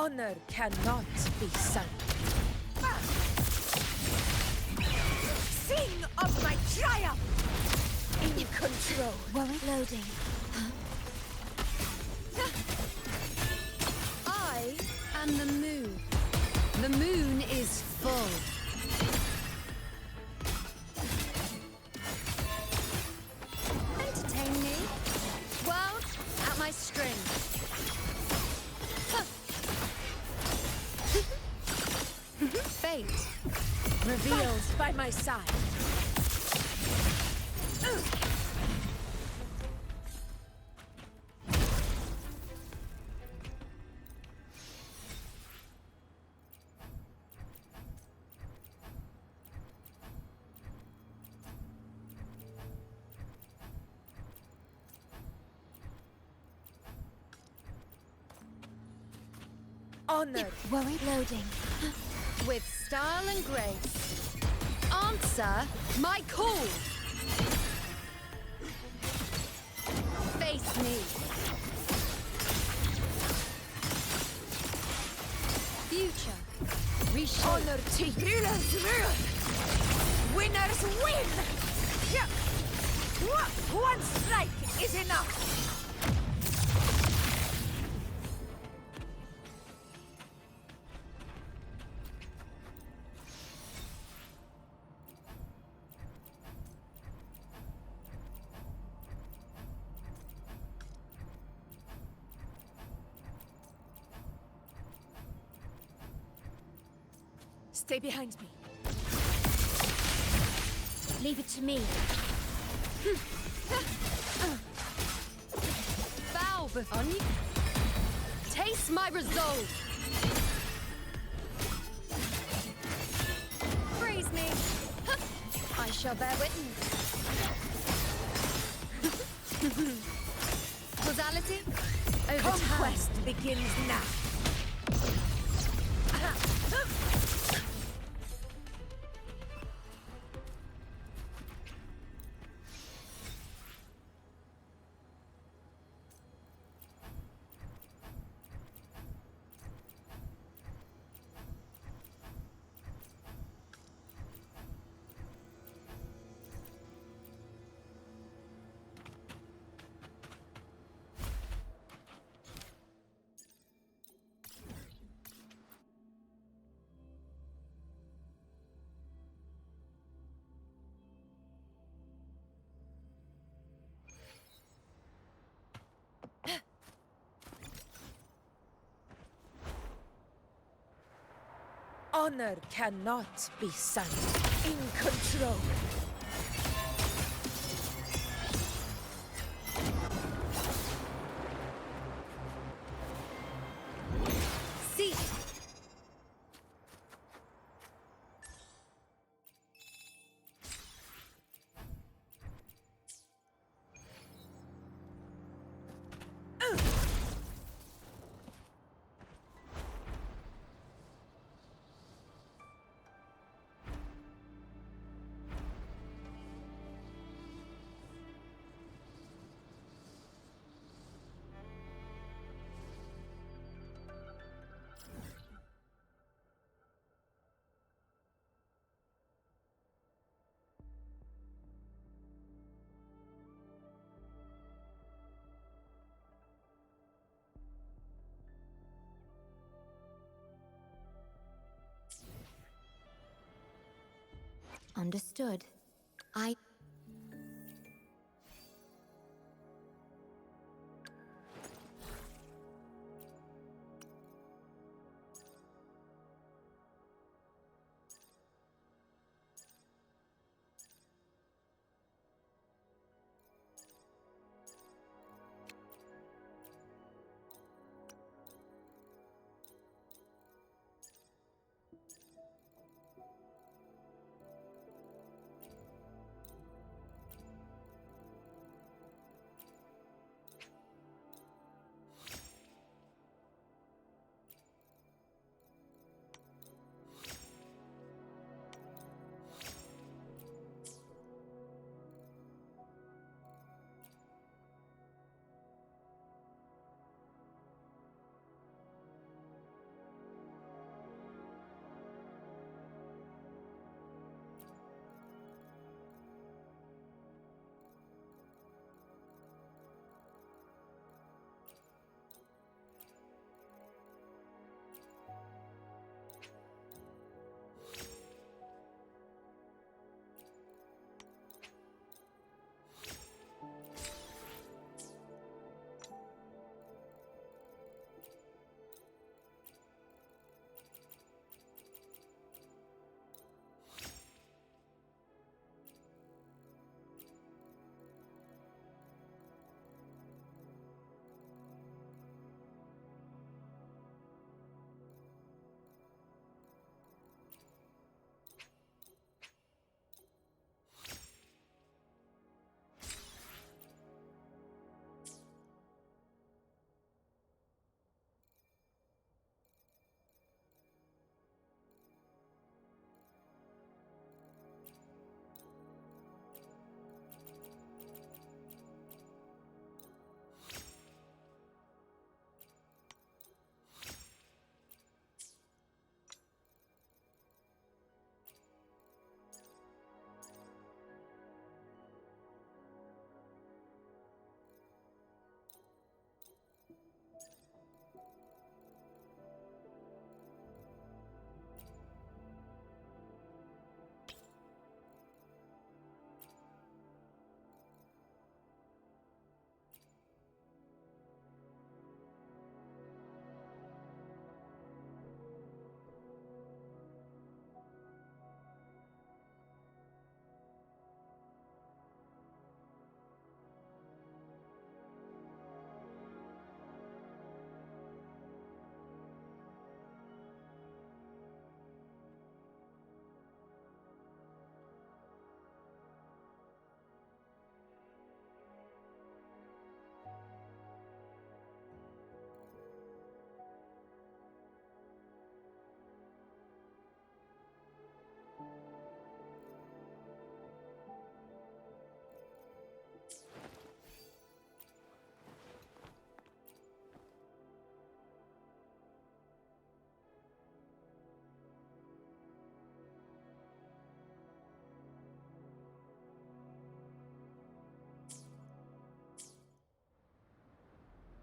Honor cannot be sunk. Sing of my triumph! In control. Warrant loading. I am the moon. The moon is full. Entertain me. World at my strings. Fate Revealed by my side. Honor. Warrant loading. with style and grace. Answer my call. Face me. Future. Reshape. Honor to rulers rule. Winners win. Yeah. One strike is enough. Stay behind me. Leave it to me. Bow before you. Taste my resolve. Praise me. I shall bear witness. Causality over Conquest begins now. Honor cannot be sunk. In control. See. Understood. I...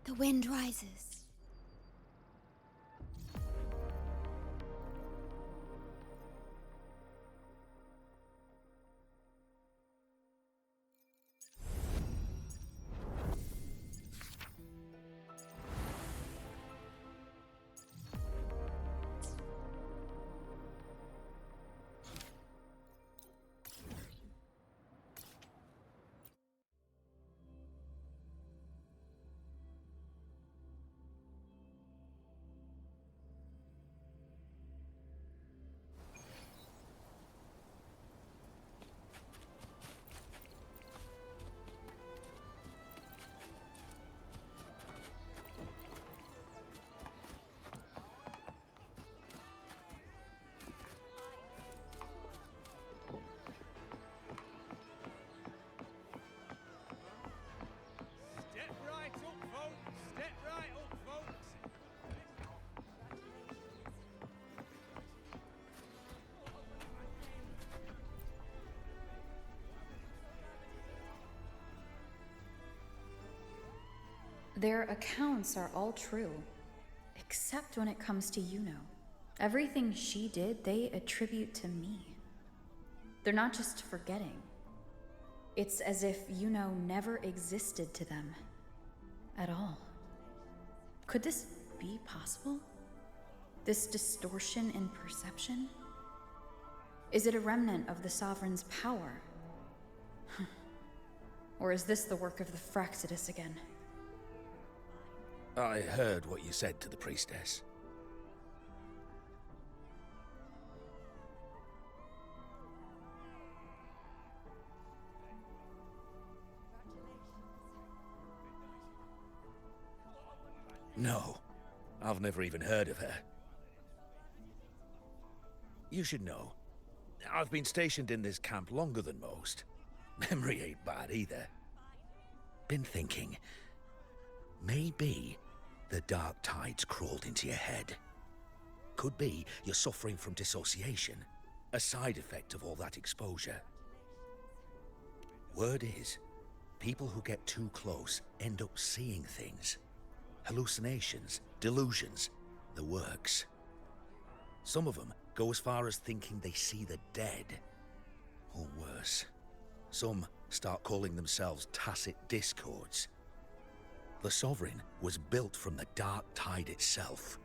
The wind rises. Step right up, folks. Step right up, folks. Their accounts are all true, except when it comes to Yuno. Everything she did, they attribute to me. They're not just forgetting. It's as if Yuno never existed to them at all. Could this be possible? This distortion in perception? Is it a remnant of the Sovereign's power? Or is this the work of the Fractidus again? I heard what you said to the priestess. No, I've never even heard of her. You should know, I've been stationed in this camp longer than most. Memory ain't bad either. Been thinking, maybe the dark tides crawled into your head. Could be you're suffering from dissociation, a side effect of all that exposure. Word is, people who get too close end up seeing things. Hallucinations, delusions, the works. Some of them go as far as thinking they see the dead. Or worse, some start calling themselves tacit discords. The Sovereign was built from the dark tide itself.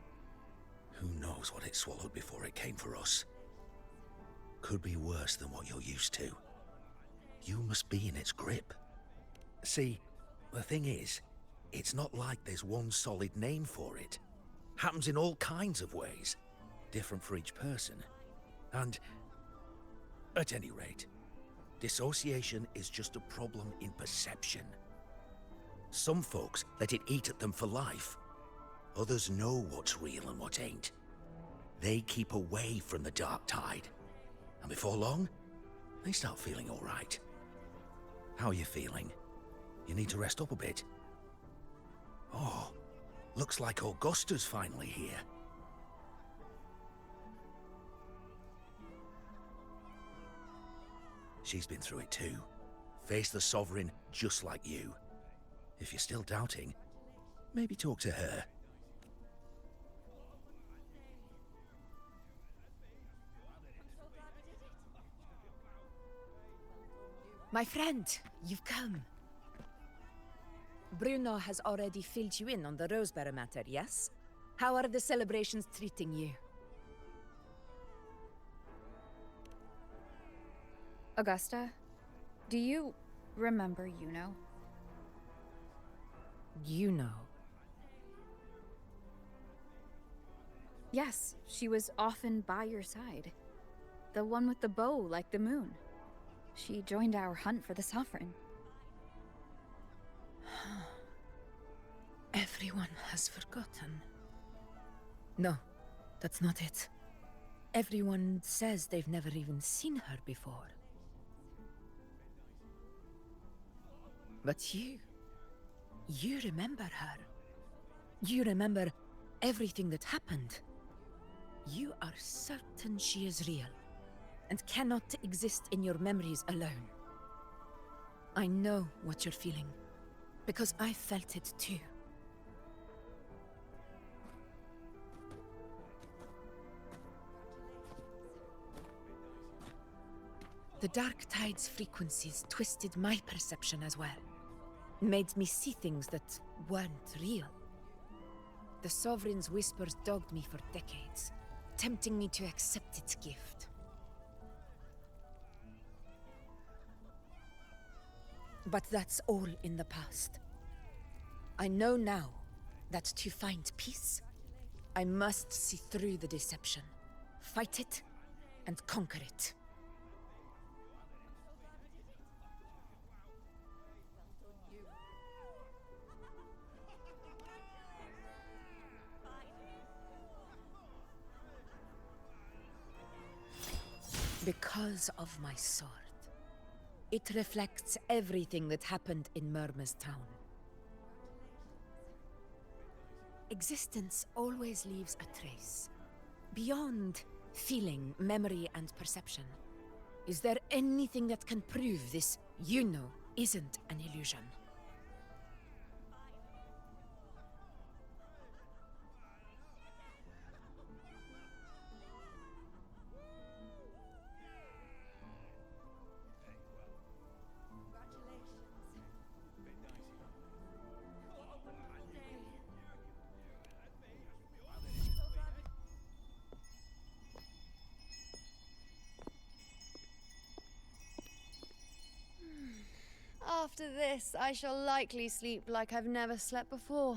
Who knows what it swallowed before it came for us? Could be worse than what you're used to. You must be in its grip. See, the thing is, it's not like there's one solid name for it. Happens in all kinds of ways, different for each person. And, at any rate, dissociation is just a problem in perception. Some folks let it eat at them for life. Others know what's real and what ain't. They keep away from the dark tide. And before long, they start feeling all right. How are you feeling? You need to rest up a bit. Oh, looks like Augusta's finally here. She's been through it too. Faced the Sovereign just like you. If you're still doubting, maybe talk to her. My friend, you've come. Bruno has already filled you in on the Rosebearer matter, yes? How are the celebrations treating you? Augusta, do you remember Yuno? Yuno. Yes, she was often by your side. The one with the bow like the moon. She joined our hunt for the Sovereign. Everyone has forgotten. No, that's not it. Everyone says they've never even seen her before. But you remember her. You remember everything that happened. You are certain she is real, and cannot exist in your memories alone. I know what you're feeling, because I felt it too. The Dark Tide's frequencies twisted my perception as well, made me see things that weren't real. The Sovereign's whispers dogged me for decades, tempting me to accept its gift. But that's all in the past. I know now that to find peace, I must see through the deception, fight it, and conquer it. Because of my sword. It reflects everything that happened in Murmur's town. Existence always leaves a trace. Beyond feeling, memory, and perception. Is there anything that can prove this Iuno isn't an illusion? After this, I shall likely sleep like I've never slept before.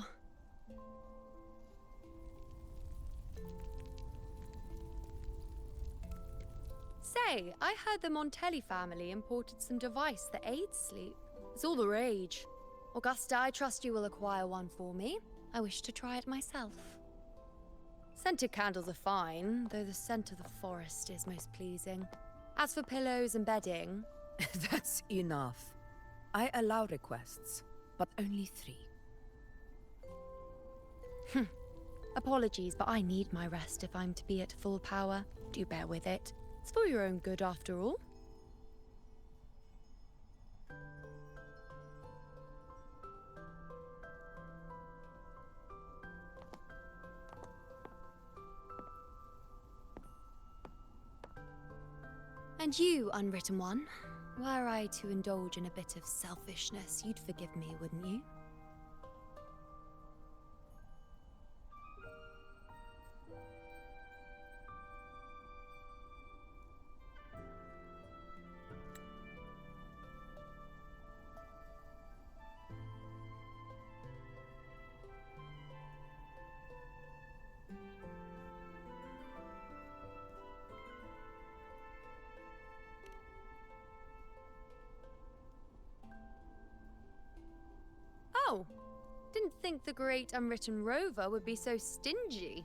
Say, I heard the Montelli family imported some device that aids sleep. It's all the rage. Augusta, I trust you will acquire one for me. I wish to try it myself. Scented candles are fine, though the scent of the forest is most pleasing. As for pillows and bedding... That's enough. I allow requests, but only 3. Apologies, but I need my rest if I'm to be at full power. Do bear with it. It's for your own good, after all. And you, Unwritten One, were I to indulge in a bit of selfishness, you'd forgive me, wouldn't you? Oh, didn't think the great Unwritten Rover would be so stingy.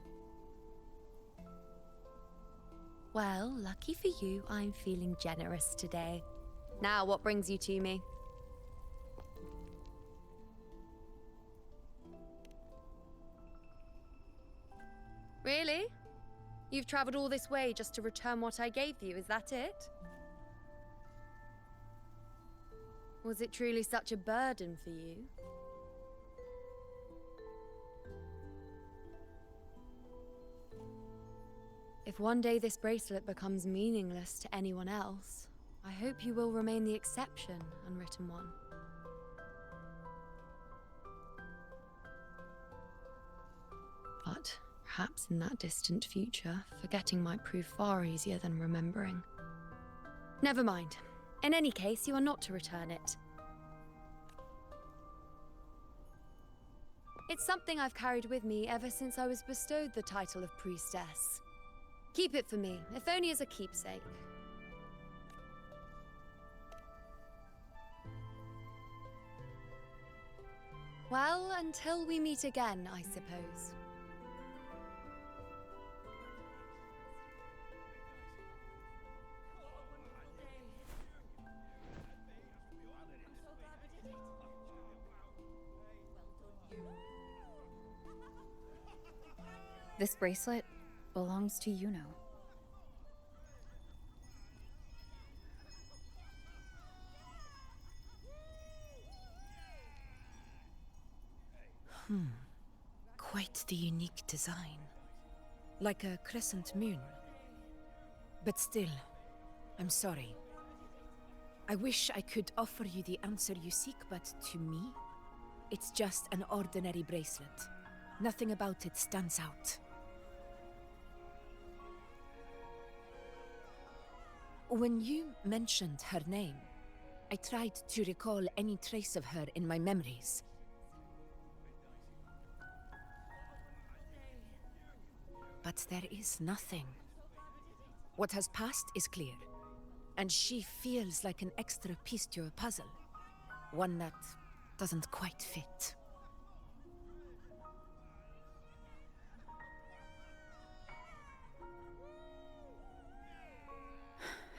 Well, lucky for you, I'm feeling generous today. Now, what brings you to me? Really? You've traveled all this way just to return what I gave you, is that it? Was it truly such a burden for you? If one day this bracelet becomes meaningless to anyone else, I hope you will remain the exception, Unwritten One. But perhaps in that distant future, forgetting might prove far easier than remembering. Never mind. In any case, you are not to return it. It's something I've carried with me ever since I was bestowed the title of priestess. Keep it for me, if only as a keepsake. Well, until we meet again, I suppose. This bracelet belongs to Iuno. Quite the unique design. Like a crescent moon. But still, I'm sorry. I wish I could offer you the answer you seek, but to me, it's just an ordinary bracelet. Nothing about it stands out. When you mentioned her name, I tried to recall any trace of her in my memories. But there is nothing. What has passed is clear, and she feels like an extra piece to a puzzle. One that doesn't quite fit.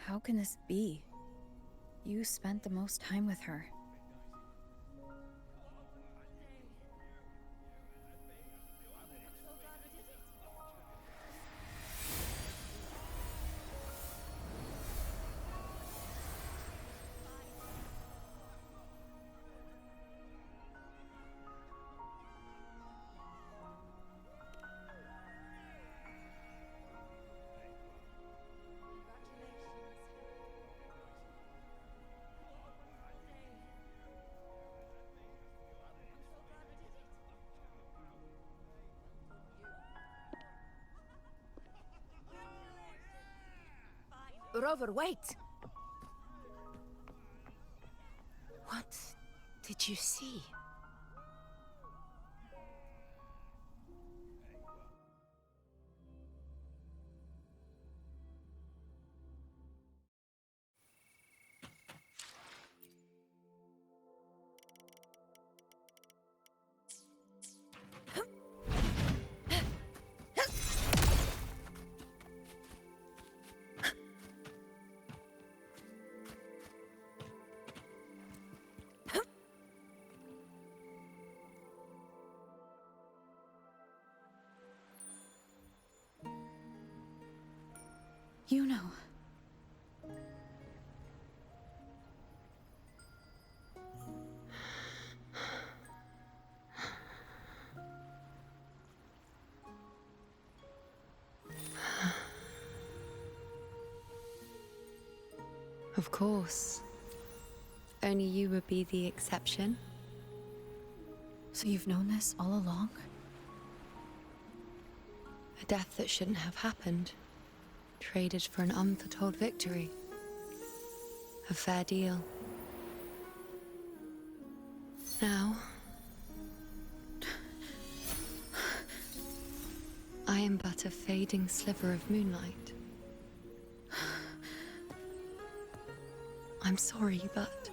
How can this be? You spent the most time with her. Rover, wait! What did you see? Iuno. Of course. Only you would be the exception. So you've known this all along? A death that shouldn't have happened. Traded for an unforetold victory. A fair deal. Now, I am but a fading sliver of moonlight. I'm sorry, but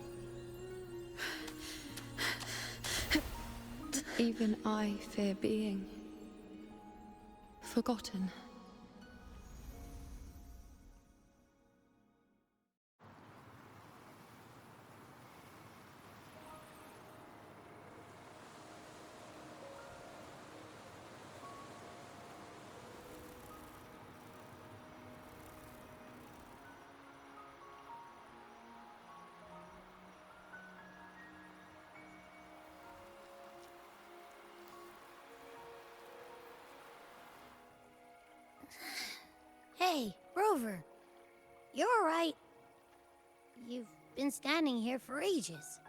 even I fear being forgotten. Hey, Rover. You're all right. You've been standing here for ages.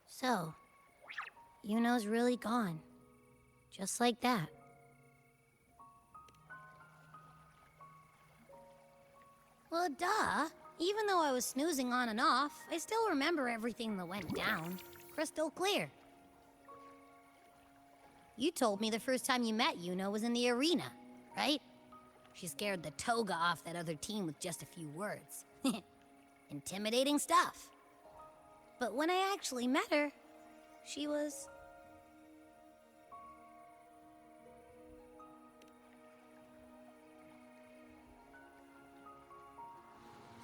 So, Yuno's really gone. Just like that. Well, duh. Even though I was snoozing on and off, I still remember everything that went down. Crystal clear. You told me the first time you met Iuno was in the arena, right? She scared the toga off that other team with just a few words. Intimidating stuff. But when I actually met her, she was...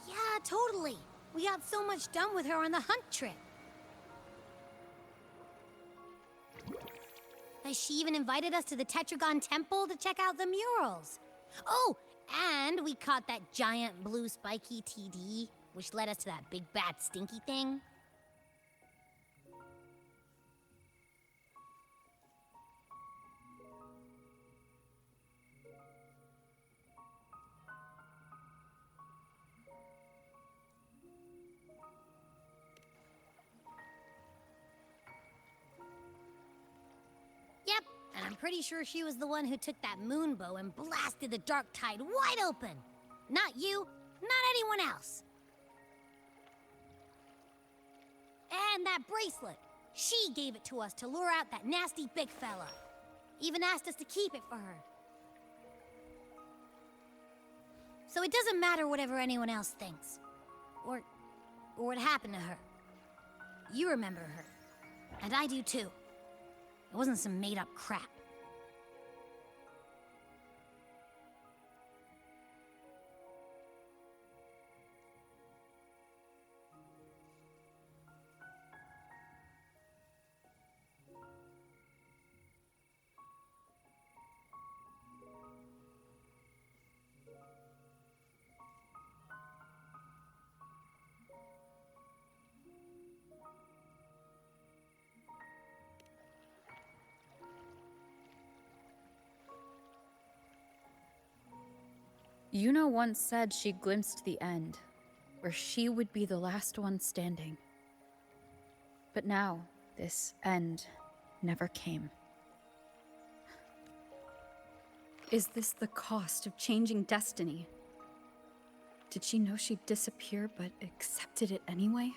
Yeah, totally. We got so much done with her on the hunt trip. She even invited us to the Tetragon Temple to check out the murals. Oh, and we caught that giant blue spiky TD, which led us to that big bad stinky thing. I'm pretty sure she was the one who took that moon bow and blasted the dark tide wide open. Not you, not anyone else. And that bracelet. She gave it to us to lure out that nasty big fella. Even asked us to keep it for her. So it doesn't matter whatever anyone else thinks. Or what happened to her. You remember her. And I do too. It wasn't some made-up crap. Iuno once said she glimpsed the end, where she would be the last one standing. But now, this end never came. Is this the cost of changing destiny? Did she know she'd disappear, but accepted it anyway?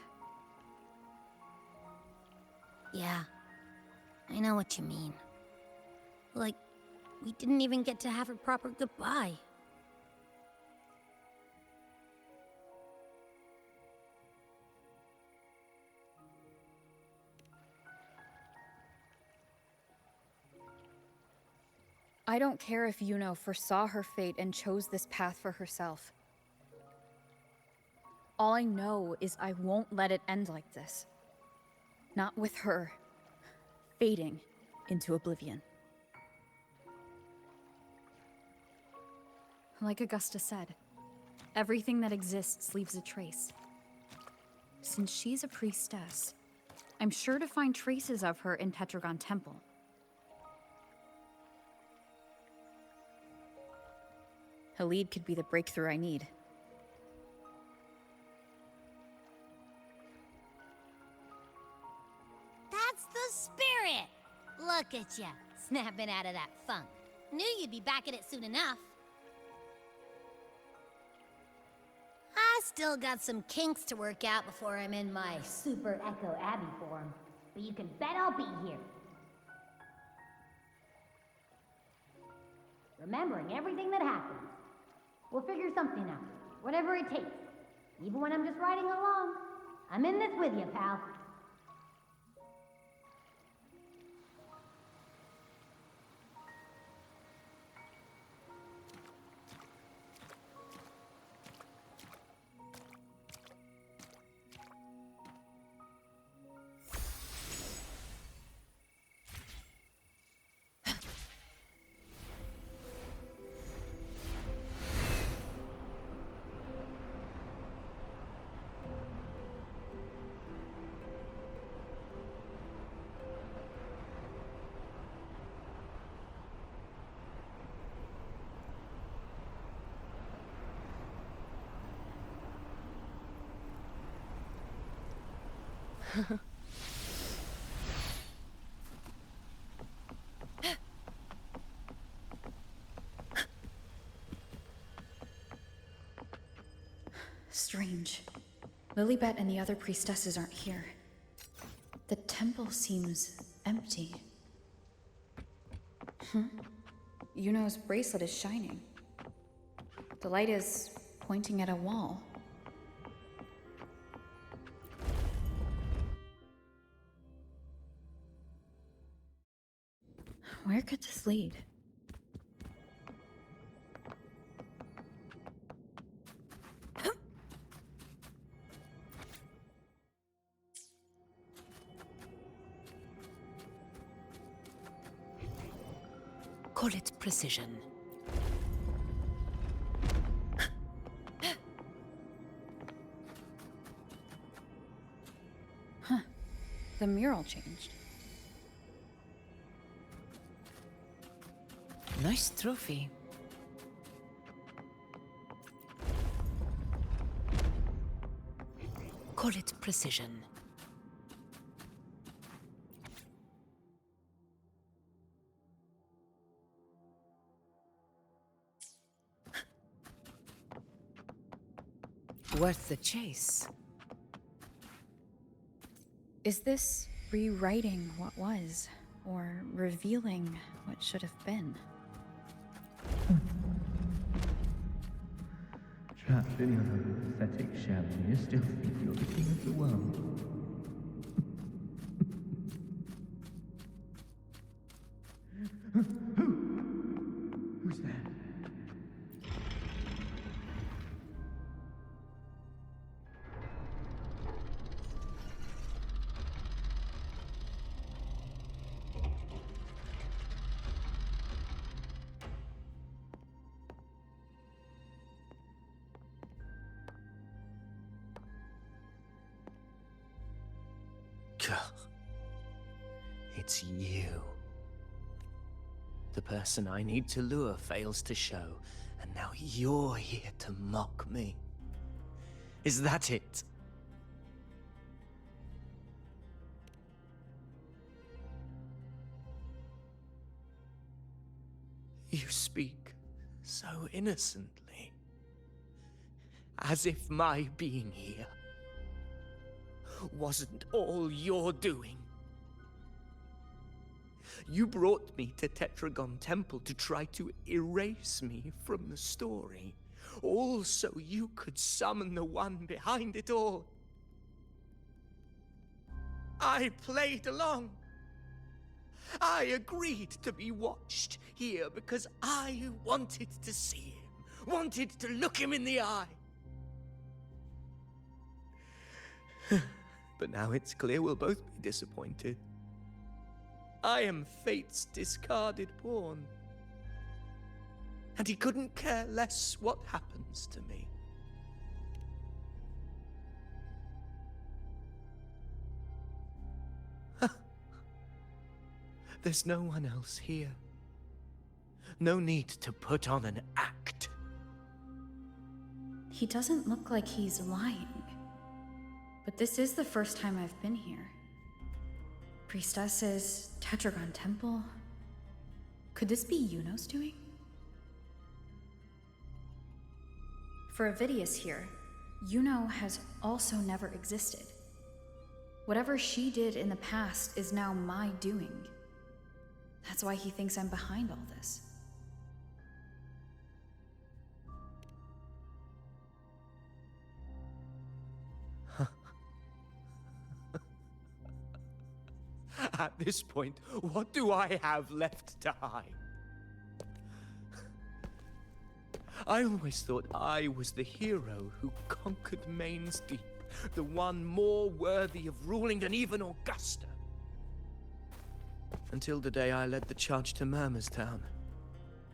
Yeah, I know what you mean. Like, we didn't even get to have a proper goodbye. I don't care if Iuno foresaw her fate and chose this path for herself. All I know is I won't let it end like this. Not with her fading into oblivion. Like Augusta said, everything that exists leaves a trace. Since she's a priestess, I'm sure to find traces of her in Petragon Temple. Halid could be the breakthrough I need. That's the spirit! Look at ya, snapping out of that funk. Knew you'd be back at it soon enough. I still got some kinks to work out before I'm in my Super Echo Abbey form, but you can bet I'll be here. Remembering everything that happened. We'll figure something out, whatever it takes. Even when I'm just riding along. I'm in this with you, pal. Strange. Lilibet and the other priestesses aren't here. The temple seems empty. Iuno's bracelet is shining. The light is pointing at a wall. Where could this lead? Call it precision. The mural changed. Nice trophy. Call it precision. Worth the chase. Is this rewriting what was, or revealing what should have been? Trapped in your pathetic shell, you still think you're the king of the world. Who's there? It's you. The person I need to lure fails to show, and now you're here to mock me. Is that it? You speak so innocently, as if my being here wasn't all you're doing. You brought me to Tetragon Temple to try to erase me from the story, all so you could summon the one behind it all. I played along. I agreed to be watched here because I wanted to see him, wanted to look him in the eye. But now it's clear we'll both be disappointed. I am fate's discarded pawn. And he couldn't care less what happens to me. There's no one else here. No need to put on an act. He doesn't look like he's lying. But this is the first time I've been here. Priestesses, Tetragon Temple. Could this be Iuno's doing? For Avidius here, Iuno has also never existed. Whatever she did in the past is now my doing. That's why he thinks I'm behind all this. At this point, what do I have left to hide? I always thought I was the hero who conquered Main's Deep, the one more worthy of ruling than even Augusta. Until the day I led the charge to Murmur's Town,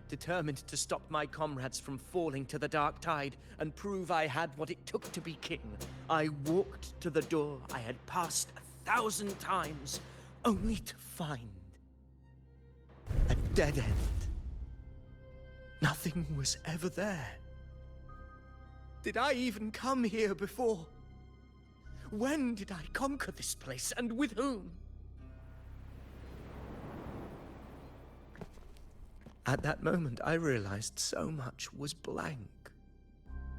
determined to stop my comrades from falling to the dark tide and prove I had what it took to be king. I walked to the door I had passed 1,000 times, only to find a dead end. Nothing was ever there. Did I even come here before? When did I conquer this place, and with whom? At that moment, I realized so much was blank.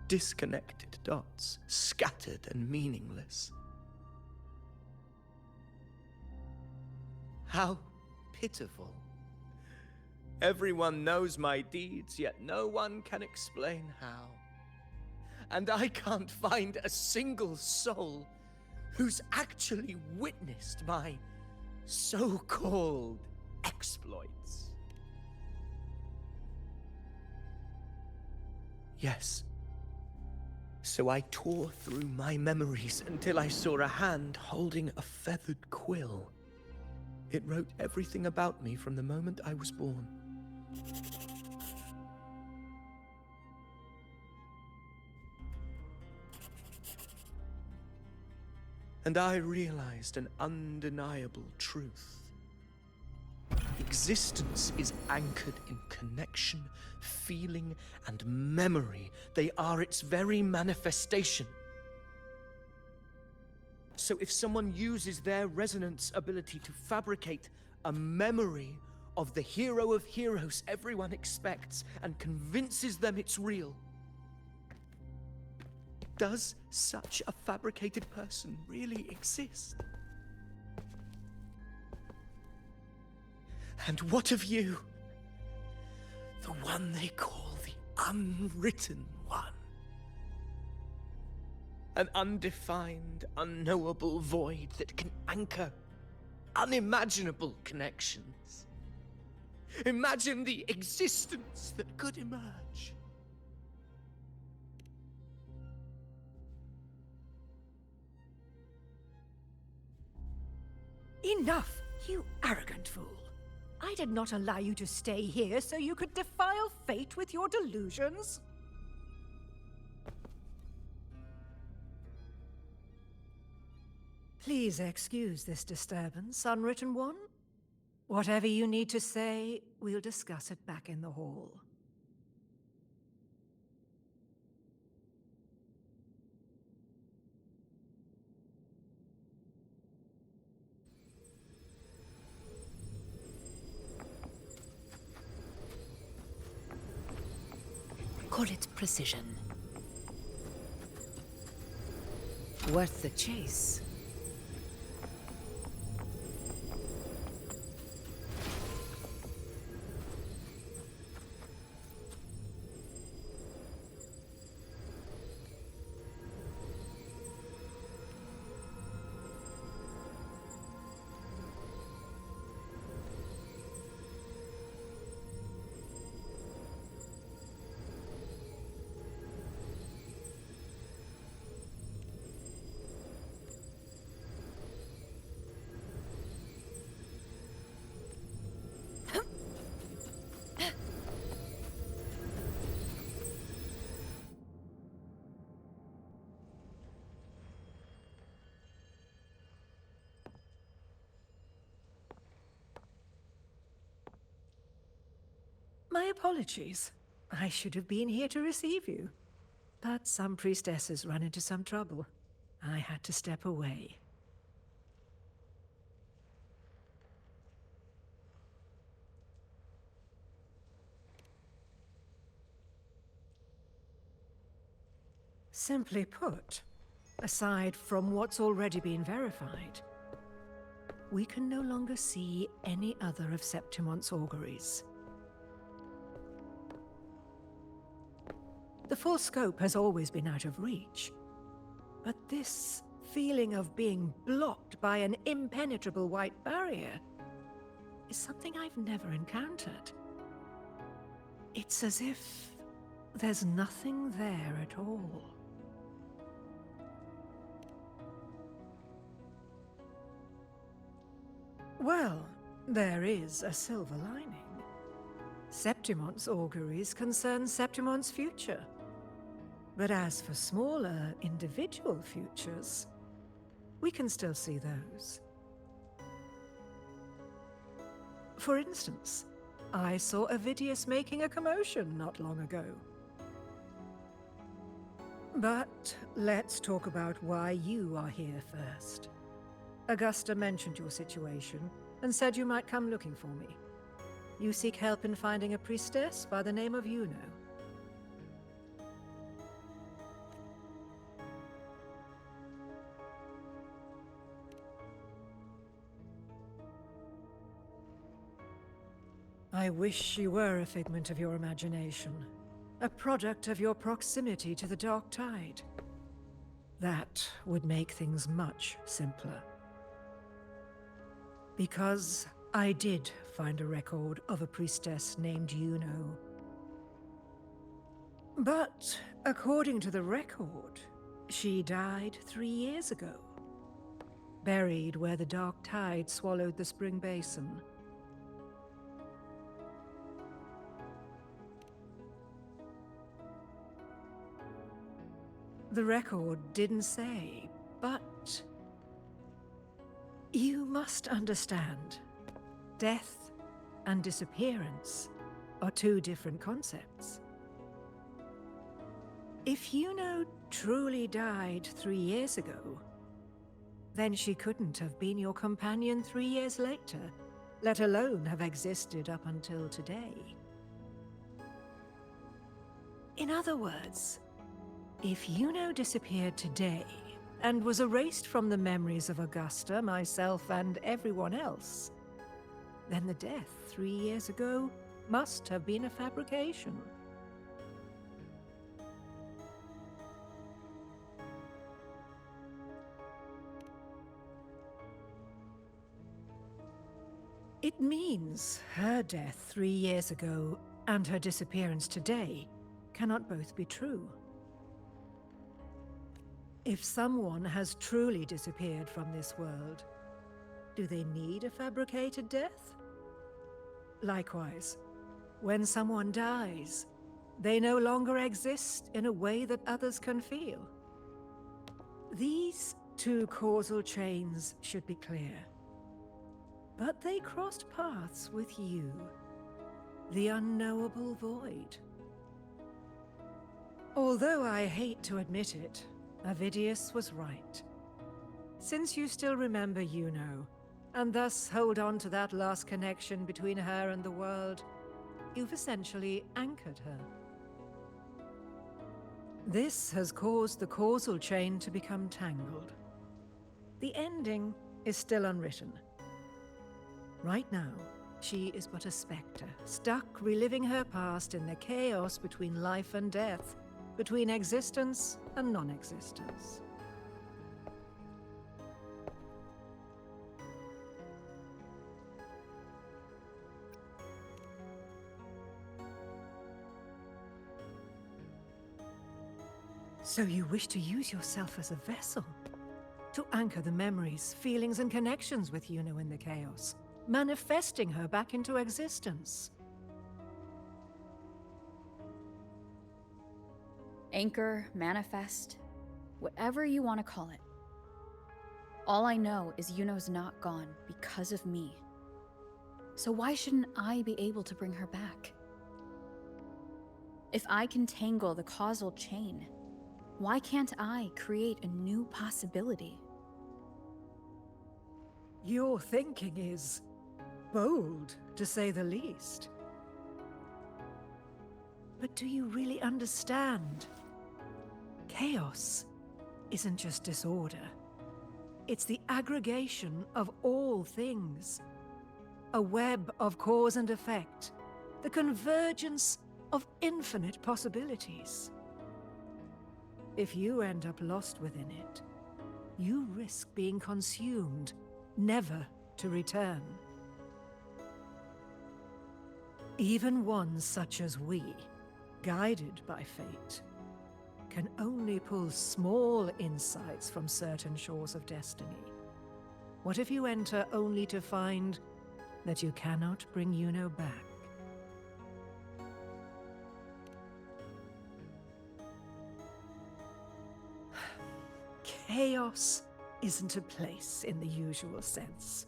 Disconnected dots, scattered and meaningless. How pitiful. Everyone knows my deeds, yet no one can explain how. And I can't find a single soul who's actually witnessed my so-called exploits. Yes. So I tore through my memories until I saw a hand holding a feathered quill. It wrote everything about me from the moment I was born. And I realized an undeniable truth. Existence is anchored in connection, feeling, and memory. They are its very manifestation. So if someone uses their resonance ability to fabricate a memory of the hero of heroes everyone expects and convinces them it's real, Does such a fabricated person really exist? And what of you? The one they call the Unwritten One. An undefined, unknowable void that can anchor unimaginable connections. Imagine the existence that could emerge. Enough, you arrogant fool. I did not allow you to stay here so you could defile fate with your delusions. Please excuse this disturbance, Unwritten One. Whatever you need to say, we'll discuss it back in the hall. Call it precision. Worth the chase. My apologies. I should have been here to receive you. But some priestesses run into some trouble. I had to step away. Simply put, aside from what's already been verified, we can no longer see any other of Septimon's auguries. The full scope has always been out of reach, but this feeling of being blocked by an impenetrable white barrier is something I've never encountered. It's as if there's nothing there at all. Well, there is a silver lining. Septimon's auguries concern Septimon's future. But as for smaller, individual futures, we can still see those. For instance, I saw Avidius making a commotion not long ago. But let's talk about why you are here first. Augusta mentioned your situation and said you might come looking for me. You seek help in finding a priestess by the name of Iuno. I wish she were a figment of your imagination, a product of your proximity to the Dark Tide. That would make things much simpler. Because I did find a record of a priestess named Iuno. But according to the record, she died 3 years ago, buried where the Dark Tide swallowed the spring basin. The record didn't say, but you must understand, death and disappearance are two different concepts. If Iuno truly died 3 years ago, then she couldn't have been your companion 3 years later, let alone have existed up until today. In other words, If Iuno disappeared today and was erased from the memories of Augusta, myself, and everyone else, then the death 3 years ago must have been a fabrication. It means her death 3 years ago and her disappearance today cannot both be true. If someone has truly disappeared from this world, do they need a fabricated death? Likewise, when someone dies, they no longer exist in a way that others can feel. These two causal chains should be clear. But they crossed paths with you, the unknowable void. Although I hate to admit it, Avidius was right. Since you still remember Iuno, and thus hold on to that last connection between her and the world, you've essentially anchored her. This has caused the causal chain to become tangled. The ending is still unwritten. Right now, she is but a spectre, stuck reliving her past in the chaos between life and death, between existence and non-existence. So you wish to use yourself as a vessel? To anchor the memories, feelings, and connections with Iuno in the chaos, manifesting her back into existence. Anchor, manifest, whatever you want to call it. All I know is Iuno's not gone because of me. So why shouldn't I be able to bring her back? If I can tangle the causal chain, why can't I create a new possibility? Your thinking is bold, to say the least. But do you really understand? Chaos isn't just disorder. It's the aggregation of all things. A web of cause and effect. The convergence of infinite possibilities. If you end up lost within it, you risk being consumed, never to return. Even ones such as we, guided by fate, can only pull small insights from certain shores of destiny. What if you enter only to find that you cannot bring Iuno back? Chaos isn't a place in the usual sense.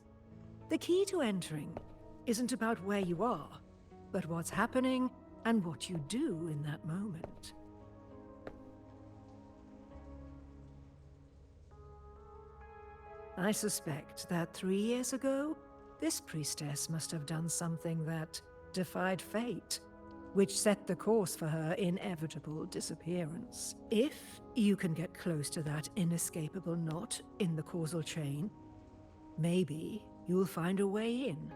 The key to entering isn't about where you are, but what's happening and what you do in that moment. I suspect that 3 years ago, this priestess must have done something that defied fate, which set the course for her inevitable disappearance. If you can get close to that inescapable knot in the causal chain, maybe you'll find a way in.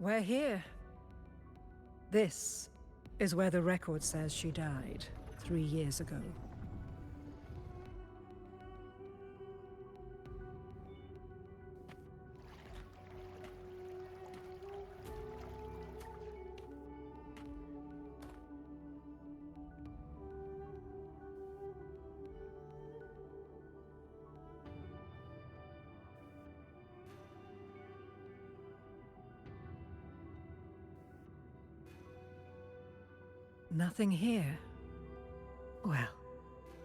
We're here. This is where the record says she died 3 years ago. Nothing here. Well,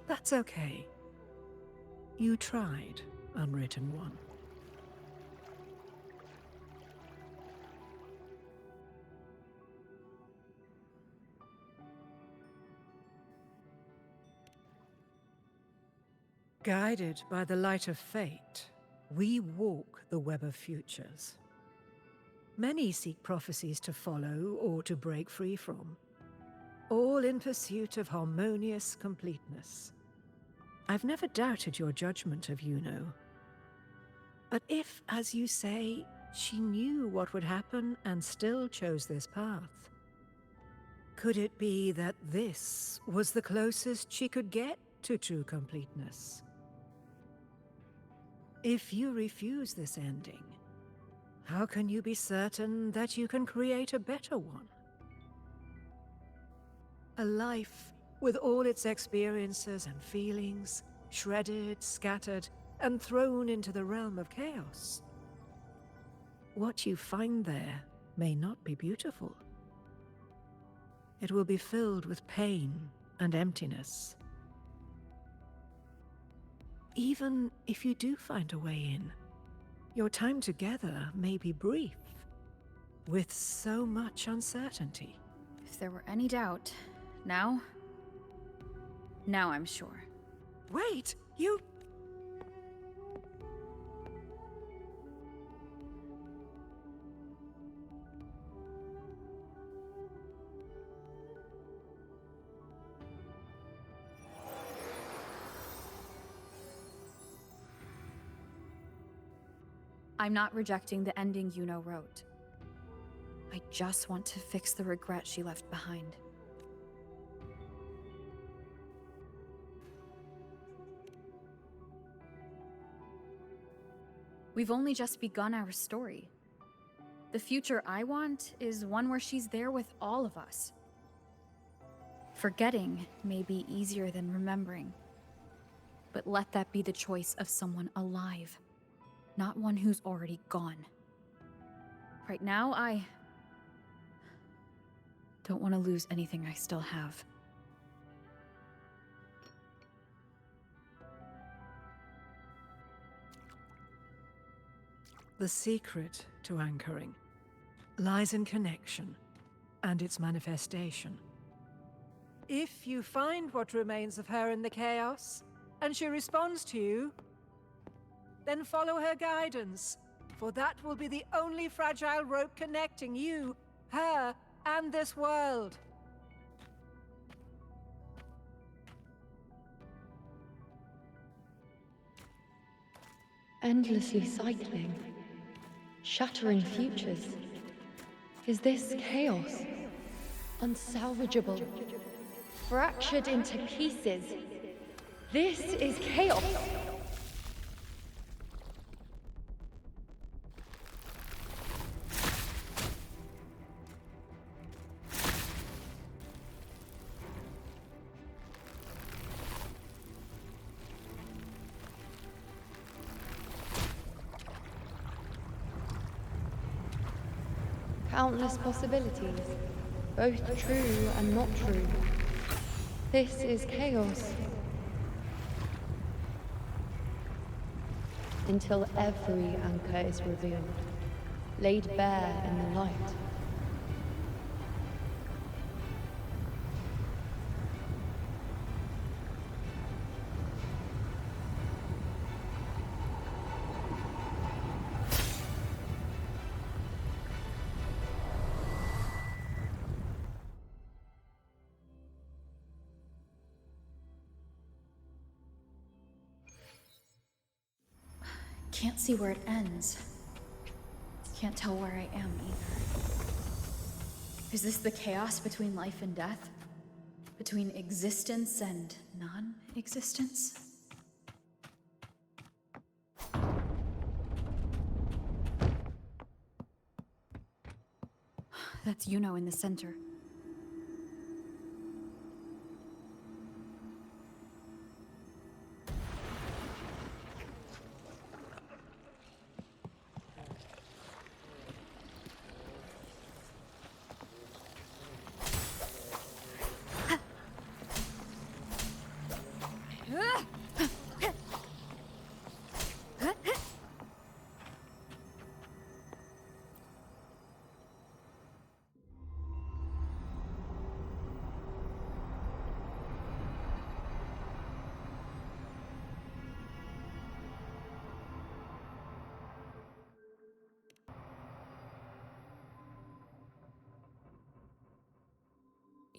that's okay. You tried, Unwritten One. Guided by the light of fate, we walk the web of futures. Many seek prophecies to follow or to break free from, all in pursuit of harmonious completeness. I've never doubted your judgment of Iuno. But if, as you say, she knew what would happen and still chose this path, could it be that this was the closest she could get to true completeness? If you refuse this ending, how can you be certain that you can create a better one? A life with all its experiences and feelings, shredded, scattered, and thrown into the realm of chaos. What you find there may not be beautiful. It will be filled with pain and emptiness. Even if you do find a way in, your time together may be brief, with so much uncertainty. If there were any doubt, now I'm sure. Wait, you... I'm not rejecting the ending Iuno wrote. I just want to fix the regret she left behind. We've only just begun our story. The future I want is one where she's there with all of us. Forgetting may be easier than remembering, but let that be the choice of someone alive, not one who's already gone. Right now, I don't want to lose anything I still have. The secret to anchoring lies in connection and its manifestation. If you find what remains of her in the chaos, and she responds to you, then follow her guidance, for that will be the only fragile rope connecting you, her, and this world. Endlessly cycling, shattering futures. Is this chaos? Unsalvageable, fractured into pieces. This is chaos. Countless possibilities, both true and not true. This is chaos. Until every anchor is revealed, laid bare in the light. Can't see where it ends. Can't tell where I am either. Is this the chaos between life and death? Between existence and non-existence? That's Iuno in the center.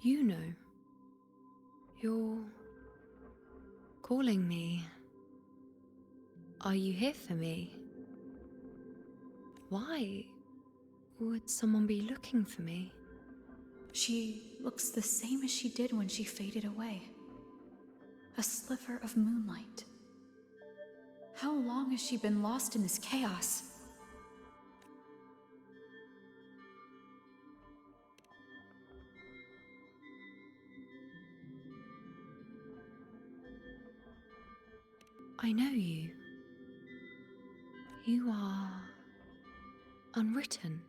Iuno, you're calling me. Are you here for me? Why would someone be looking for me? She looks the same as she did when she faded away. A sliver of moonlight. How long has she been lost in this chaos? I know you. You are unwritten.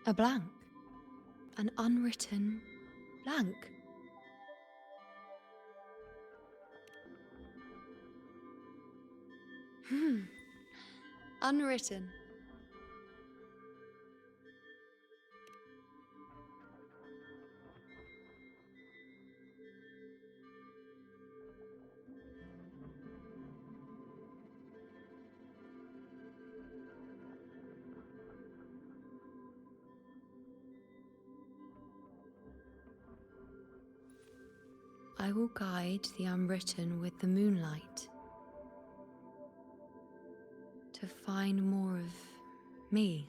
A blank. An unwritten blank. Unwritten. I will guide the unwritten with the moonlight to find more of me.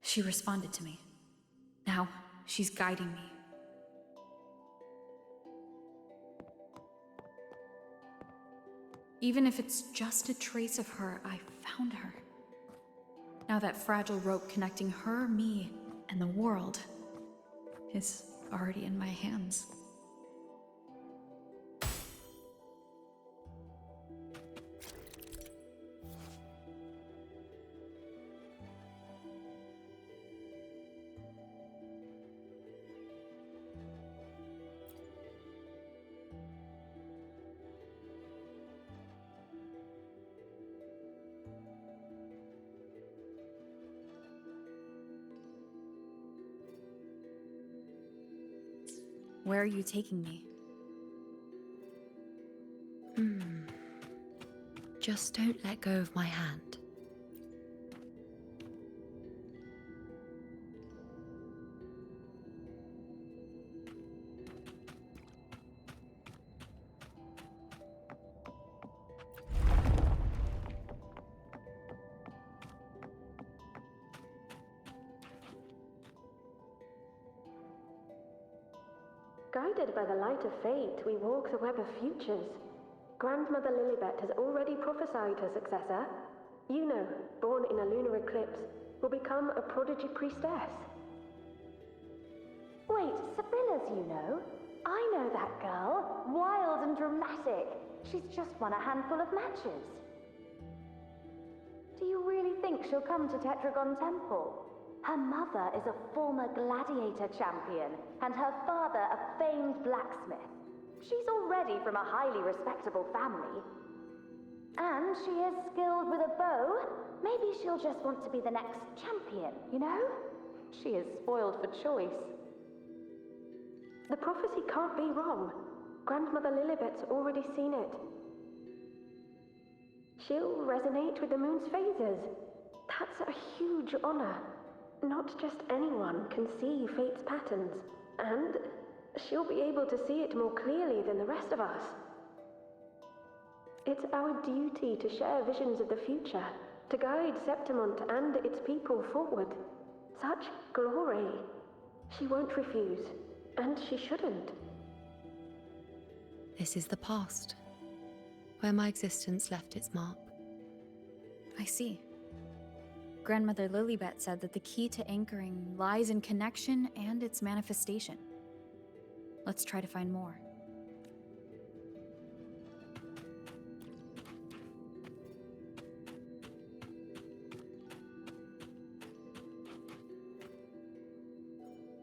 She responded to me. Now, she's guiding me. Even if it's just a trace of her, I found her. Now that fragile rope connecting her, me, and the world is already in my hands. Where are you taking me? Just don't let go of my hand. Guided by the light of fate, we walk the web of futures. Grandmother Lilibet has already prophesied her successor. Iuno, born in a lunar eclipse, will become a prodigy priestess. Wait, Sibylla's Iuno? I know that girl. Wild and dramatic. She's just won a handful of matches. Do you really think she'll come to Tetragon Temple? Her mother is a former gladiator champion, and her father a famed blacksmith. She's already from a highly respectable family. And she is skilled with a bow. Maybe she'll just want to be the next champion, you know? She is spoiled for choice. The prophecy can't be wrong. Grandmother Lilibet's already seen it. She'll resonate with the moon's phases. That's a huge honor. Not just anyone can see fate's patterns, and she'll be able to see it more clearly than the rest of us. It's our duty to share visions of the future, to guide Septimont and its people forward. Such glory. She won't refuse, and she shouldn't. This is the past, where my existence left its mark. I see. Grandmother Lilibet said that the key to anchoring lies in connection and its manifestation. Let's try to find more.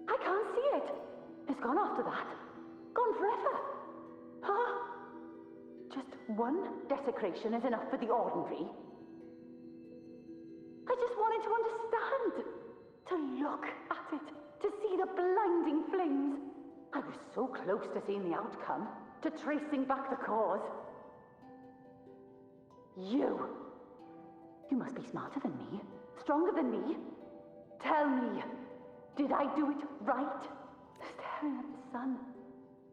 I can't see it. It's gone after that. Gone forever. Huh? Just one desecration is enough for the ordinary. I just wanted to understand. To look at it. To see the blinding flames. I was so close to seeing the outcome. To tracing back the cause. You must be smarter than me. Stronger than me. Tell me. Did I do it right? Staring at the sun,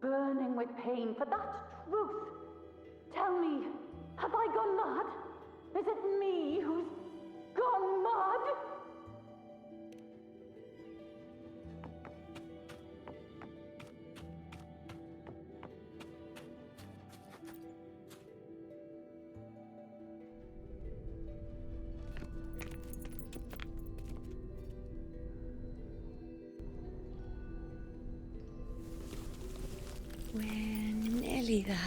burning with pain for that truth. Tell me, have I gone mad? Is it me who's gone mad? We're nearly there.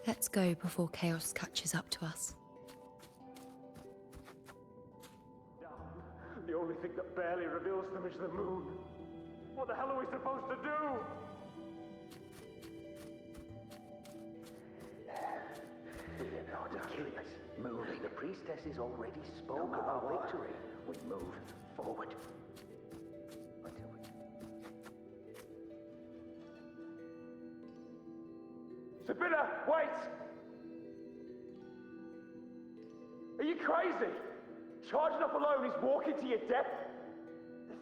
Let's go before chaos catches up to us. The only thing that barely reveals them is the moon. What the hell are we supposed to do? No, Achilles, move. The priestess is already spoke of our victory. We move forward. Until we... Sabina, wait! Are you crazy? Charging up alone is walking to your death.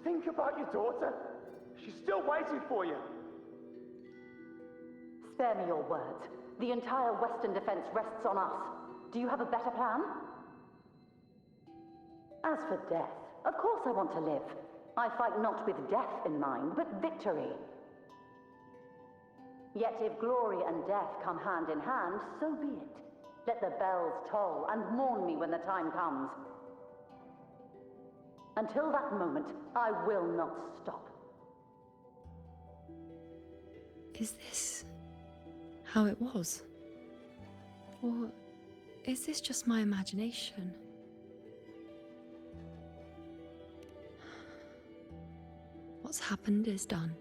Think about your daughter. She's still waiting for you. Spare me your words. The entire Western defense rests on us. Do you have a better plan? As for death, of course I want to live. I fight not with death in mind, but victory. Yet if glory and death come hand in hand, so be it. Let the bells toll and mourn me when the time comes. Until that moment, I will not stop. Is this how it was? Or is this just my imagination? What's happened is done.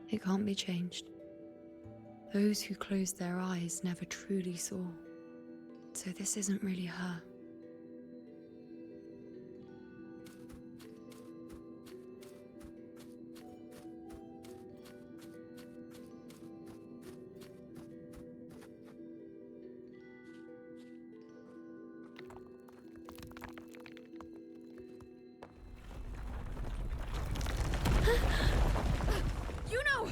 It can't be changed. Those who closed their eyes never truly saw. So this isn't really her. Iuno!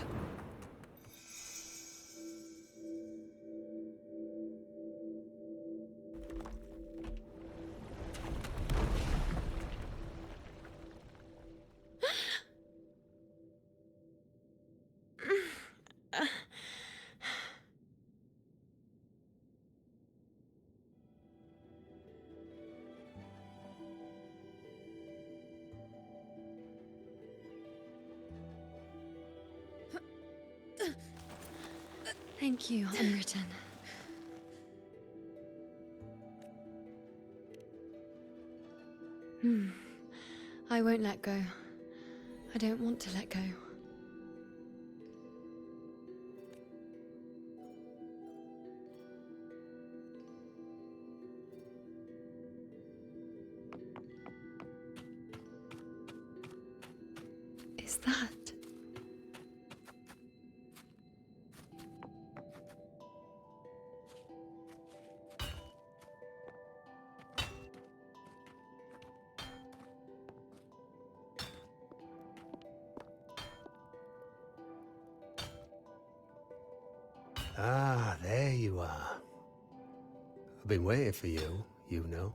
Thank you, Unwritten. I won't let go. I don't want to let go. is that? Ah, there you are. I've been waiting for you, you know.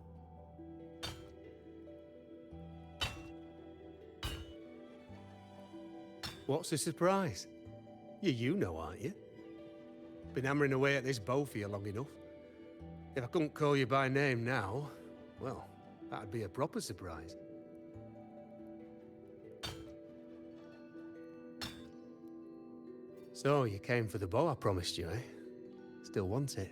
What's the surprise? You know, aren't you? Been hammering away at this bow for you long enough. If I couldn't call you by name now, well, that'd be a proper surprise. So, you came for the bow I promised you, eh? Still want it?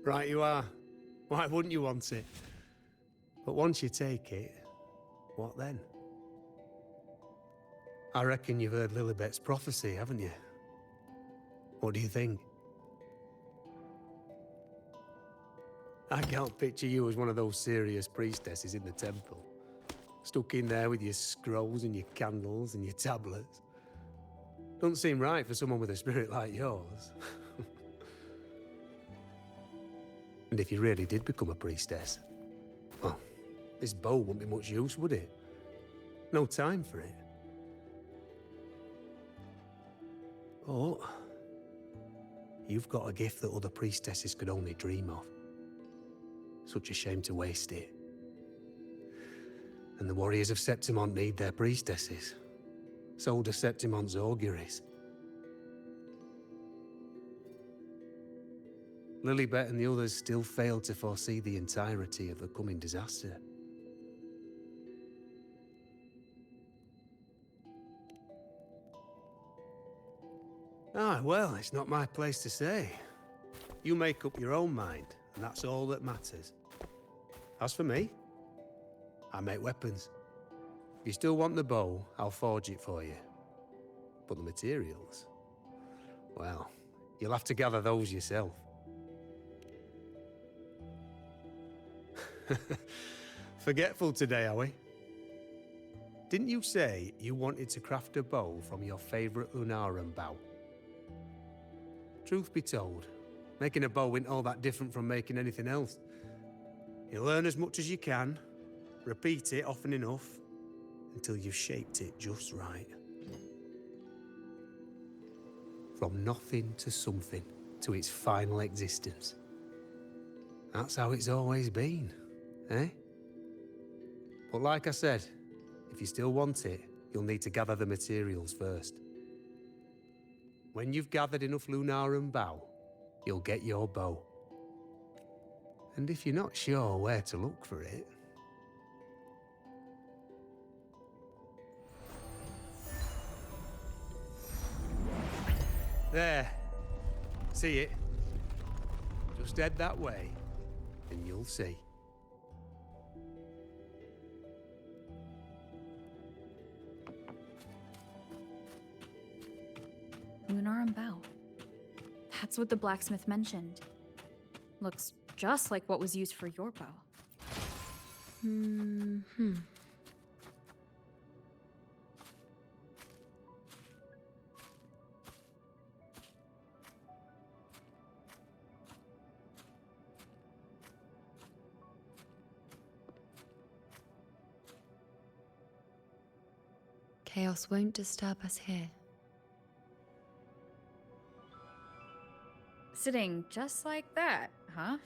Right you are. Why wouldn't you want it? But once you take it, what then? I reckon you've heard Lilibet's prophecy, haven't you? What do you think? I can't picture you as one of those serious priestesses in the temple. Stuck in there with your scrolls and your candles and your tablets. Doesn't seem right for someone with a spirit like yours. And if you really did become a priestess, well, this bow wouldn't be much use, would it? No time for it. But you've got a gift that other priestesses could only dream of. Such a shame to waste it. And the warriors of Septimont need their priestesses. So do Septimont's auguries. Lilibet and the others still failed to foresee the entirety of the coming disaster. Ah, well, it's not my place to say. You make up your own mind, and that's all that matters. As for me, I make weapons. If you still want the bow, I'll forge it for you. But the materials, well, you'll have to gather those yourself. Forgetful today, are we? Didn't you say you wanted to craft a bow from your favorite Lunarum bow? Truth be told, making a bow isn't all that different from making anything else. You learn as much as you can, repeat it often enough, until you've shaped it just right. From nothing to something, to its final existence. That's how it's always been, eh? But like I said, if you still want it, you'll need to gather the materials first. When you've gathered enough Lunarum bow, you'll get your bow. And if you're not sure where to look for it... There. See it? Just head that way, and you'll see. Lunarum bow. That's what the blacksmith mentioned. Looks just like what was used for your bow. Chaos won't disturb us here. Sitting just like that, huh?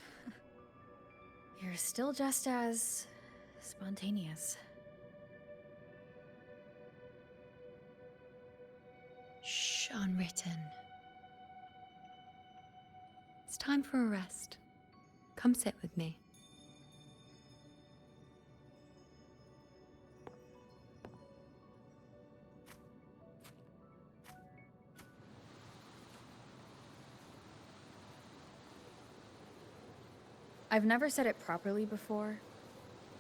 You're still just as... spontaneous. Shh, unwritten. It's time for a rest. Come sit with me. I've never said it properly before,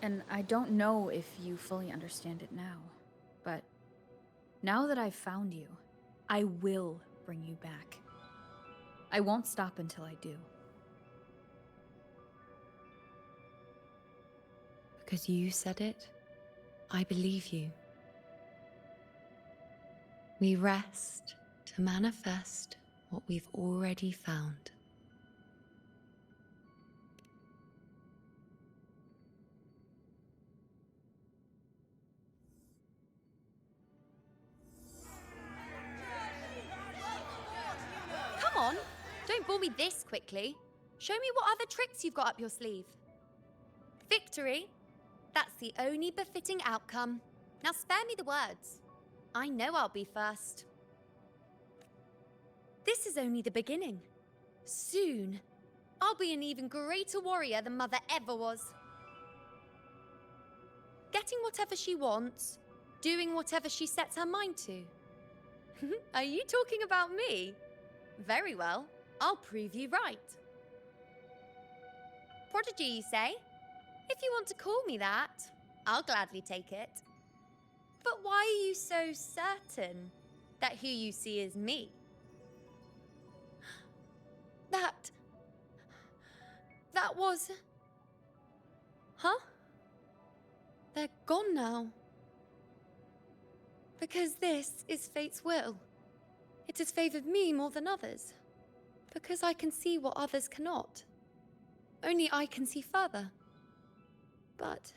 and I don't know if you fully understand it now, but now that I've found you, I will bring you back. I won't stop until I do. Because you said it, I believe you. We rest to manifest what we've already found. Come on, don't bore me this quickly. Show me what other tricks you've got up your sleeve. Victory? That's the only befitting outcome. Now spare me the words. I know I'll be first. This is only the beginning. Soon, I'll be an even greater warrior than Mother ever was. Getting whatever she wants, doing whatever she sets her mind to. Are you talking about me? Very well, I'll prove you right. Prodigy, you say? If you want to call me that, I'll gladly take it. But why are you so certain that who you see is me? That was... Huh? They're gone now. Because this is fate's will. It has favored me more than others. Because I can see what others cannot. Only I can see further. But...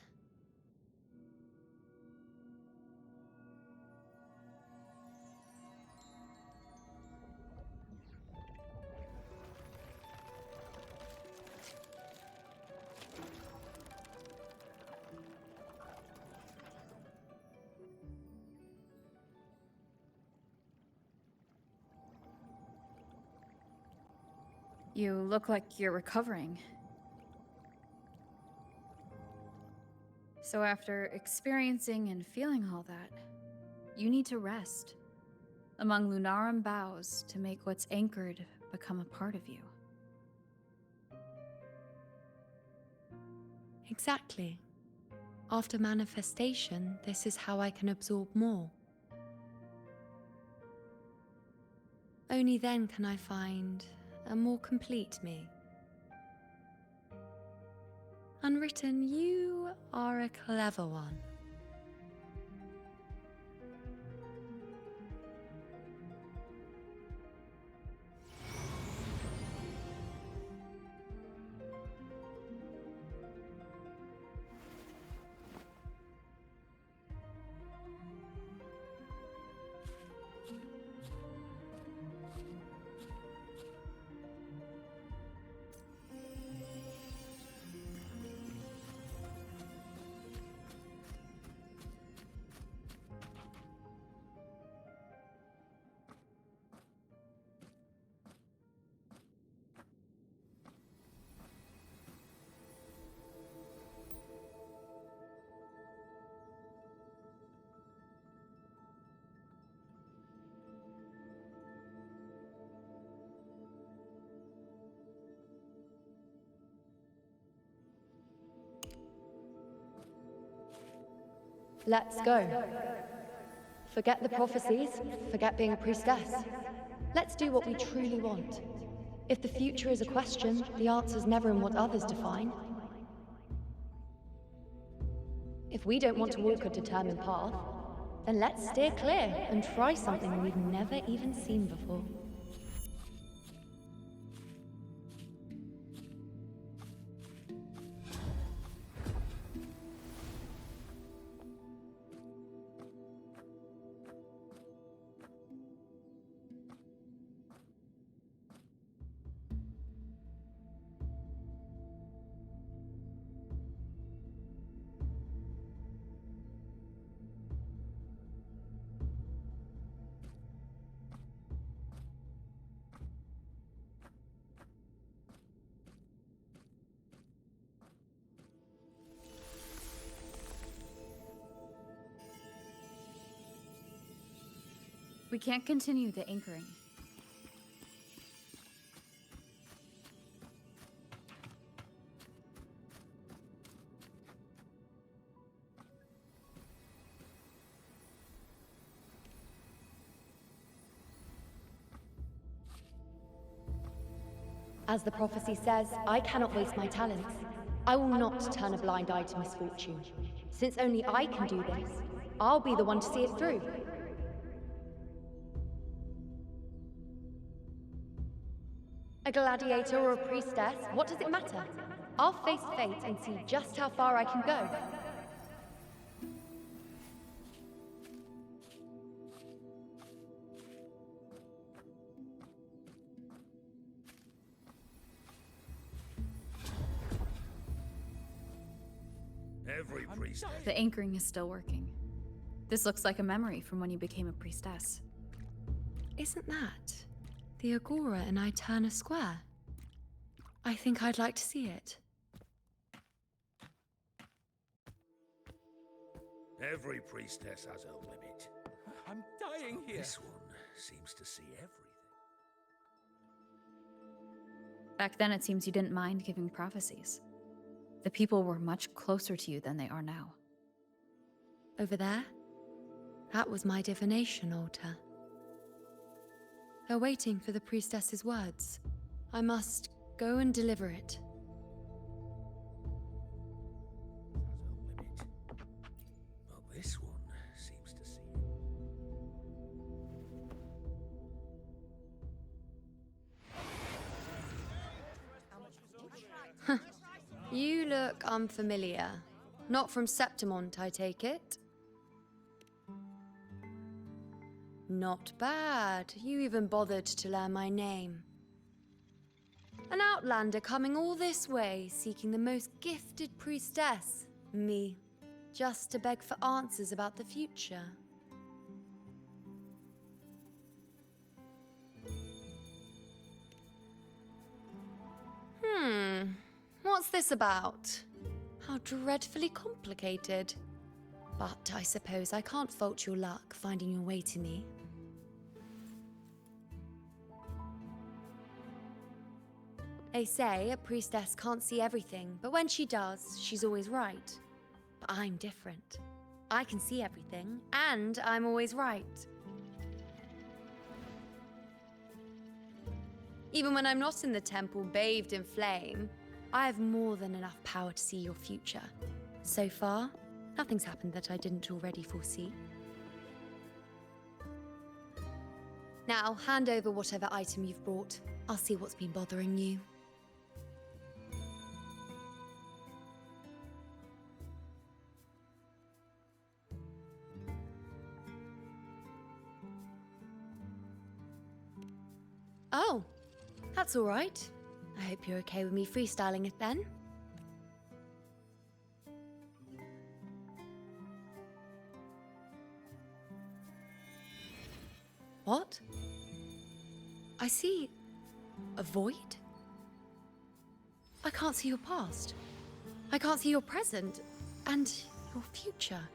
You look like you're recovering. So after experiencing and feeling all that, you need to rest among Lunarum boughs to make what's anchored become a part of you. Exactly. After manifestation, this is how I can absorb more. Only then can I find a more complete me. Unwritten, you are a clever one. Let's go. Forget the prophecies, forget being a priestess. Let's do what we truly want. If the future is a question, the answer's never in what others define. If we don't want to walk a determined path, then let's steer clear and try something we've never even seen before. We can't continue the anchoring. As the prophecy says, I cannot waste my talents. I will not turn a blind eye to misfortune. Since only I can do this, I'll be the one to see it through. A gladiator or a priestess, what does it matter? I'll face fate and see just how far I can go. Every priestess. The anchoring is still working. This looks like a memory from when you became a priestess. Isn't that the Agora in Iuno Square? I think I'd like to see it. Every priestess has her limit. I'm dying here. This one seems to see everything. Back then, it seems you didn't mind giving prophecies. The people were much closer to you than they are now. Over there? That was my divination altar. They're waiting for the priestess's words. I must go and deliver it. Has her limit. But this one seems to see it. You look unfamiliar. Not from Septimont, I take it? Not bad. You even bothered to learn my name. An outlander coming all this way, seeking the most gifted priestess, me, just to beg for answers about the future. What's this about? How dreadfully complicated. But I suppose I can't fault your luck finding your way to me. They say a priestess can't see everything, but when she does, she's always right. But I'm different. I can see everything, and I'm always right. Even when I'm not in the temple bathed in flame, I have more than enough power to see your future. So far, nothing's happened that I didn't already foresee. Now, hand over whatever item you've brought. I'll see what's been bothering you. Oh, that's all right. I hope you're okay with me freestyling it then. What? I see a void? I can't see your past. I can't see your present and your future.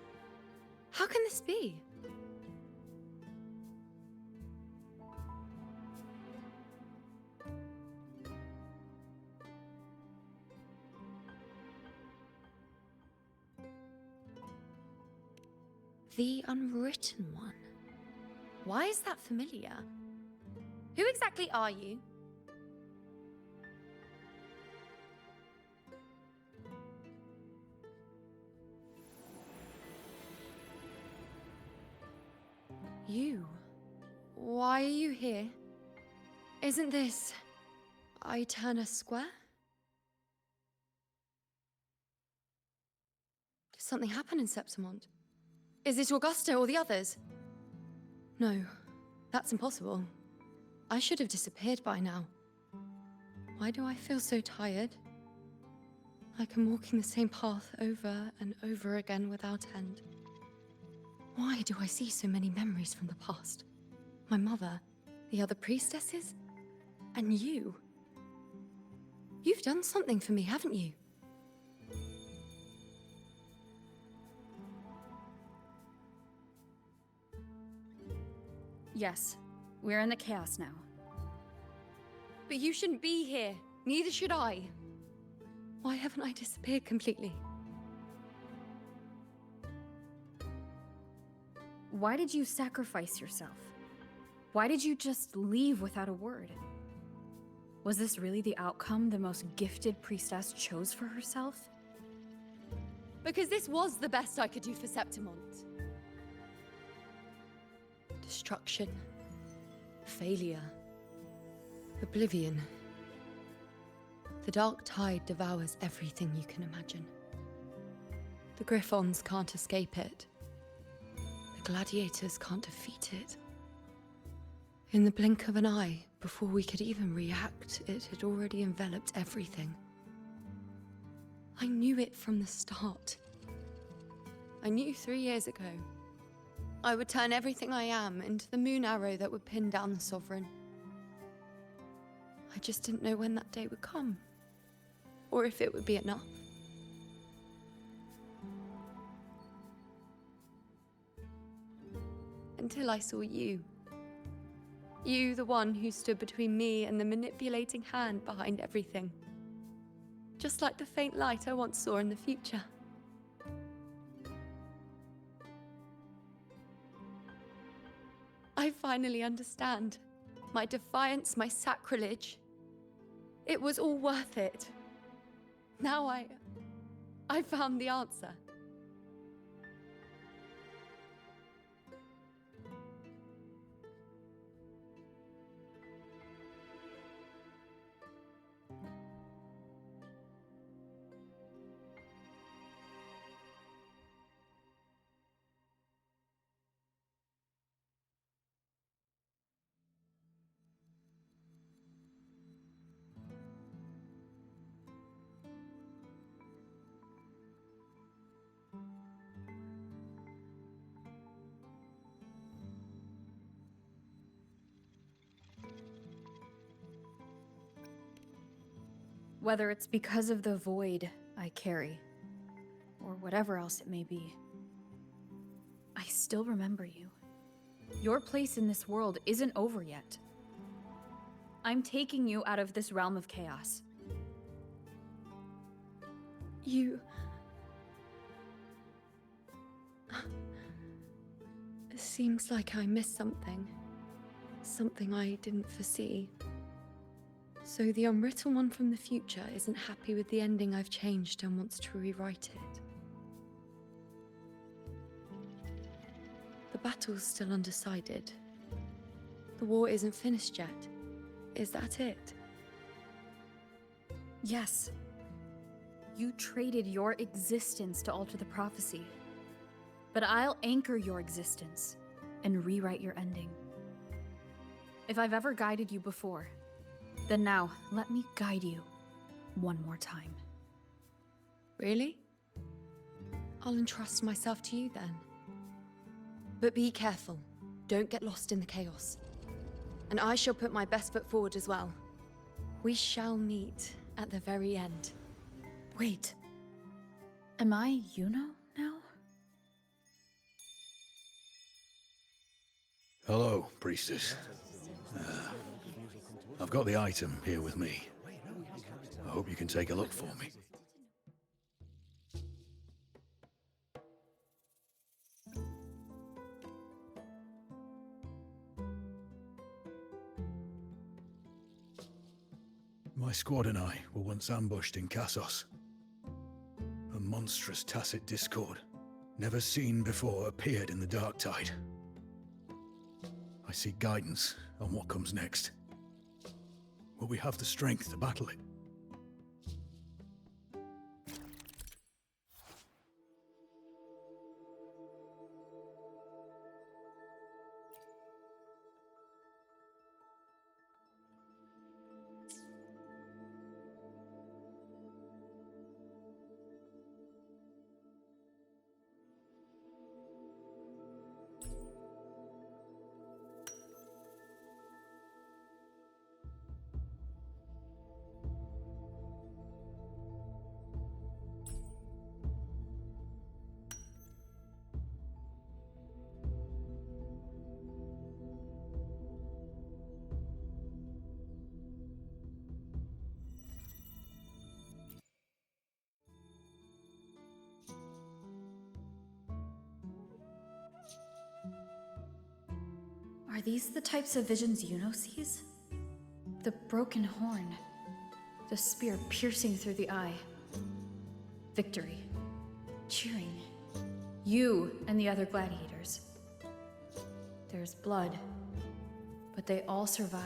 How can this be? The Unwritten One. Why is that familiar? Who exactly are you? You? Why are you here? Isn't this Iuno Square? Did something happen in Septimont? Is it Augusta or the others? No, that's impossible. I should have disappeared by now. Why do I feel so tired? Like I'm walking the same path over and over again without end. Why do I see so many memories from the past? My mother, the other priestesses, and you. You've done something for me, haven't you? Yes, we're in the chaos now. But you shouldn't be here. Neither should I. Why haven't I disappeared completely? Why did you sacrifice yourself? Why did you just leave without a word? Was this really the outcome the most gifted priestess chose for herself? Because this was the best I could do for Septimont. Destruction. Failure. Oblivion. The dark tide devours everything you can imagine. The Griffons can't escape it. The gladiators can't defeat it. In the blink of an eye, before we could even react, it had already enveloped everything. I knew it from the start. I knew 3 years ago. I would turn everything I am into the moon arrow that would pin down the Sovereign. I just didn't know when that day would come, or if it would be enough. Until I saw you. You, the one who stood between me and the manipulating hand behind everything. Just like the faint light I once saw in the future. I finally understand. My defiance, my sacrilege. It was all worth it. Now I found the answer. Whether it's because of the void I carry, or whatever else it may be, I still remember you. Your place in this world isn't over yet. I'm taking you out of this realm of chaos. You... It seems like I missed something. Something I didn't foresee. So the unwritten one from the future isn't happy with the ending I've changed and wants to rewrite it. The battle's still undecided. The war isn't finished yet. Is that it? Yes. You traded your existence to alter the prophecy. But I'll anchor your existence and rewrite your ending. If I've ever guided you before, then now let me guide you one more time. Really? I'll entrust myself to you then. But be careful. Don't get lost in the chaos. And I shall put my best foot forward as well. We shall meet at the very end. Wait. Am I Iuno now? Hello, priestess. I've got the item here with me. I hope you can take a look for me. My squad and I were once ambushed in Kassos. A monstrous tacit discord, never seen before, appeared in the dark tide. I seek guidance on what comes next. Will we have the strength to battle it? Are these the types of visions Iuno sees? The broken horn. The spear piercing through the eye. Victory. Cheering. You and the other gladiators. There's blood, but they all survive.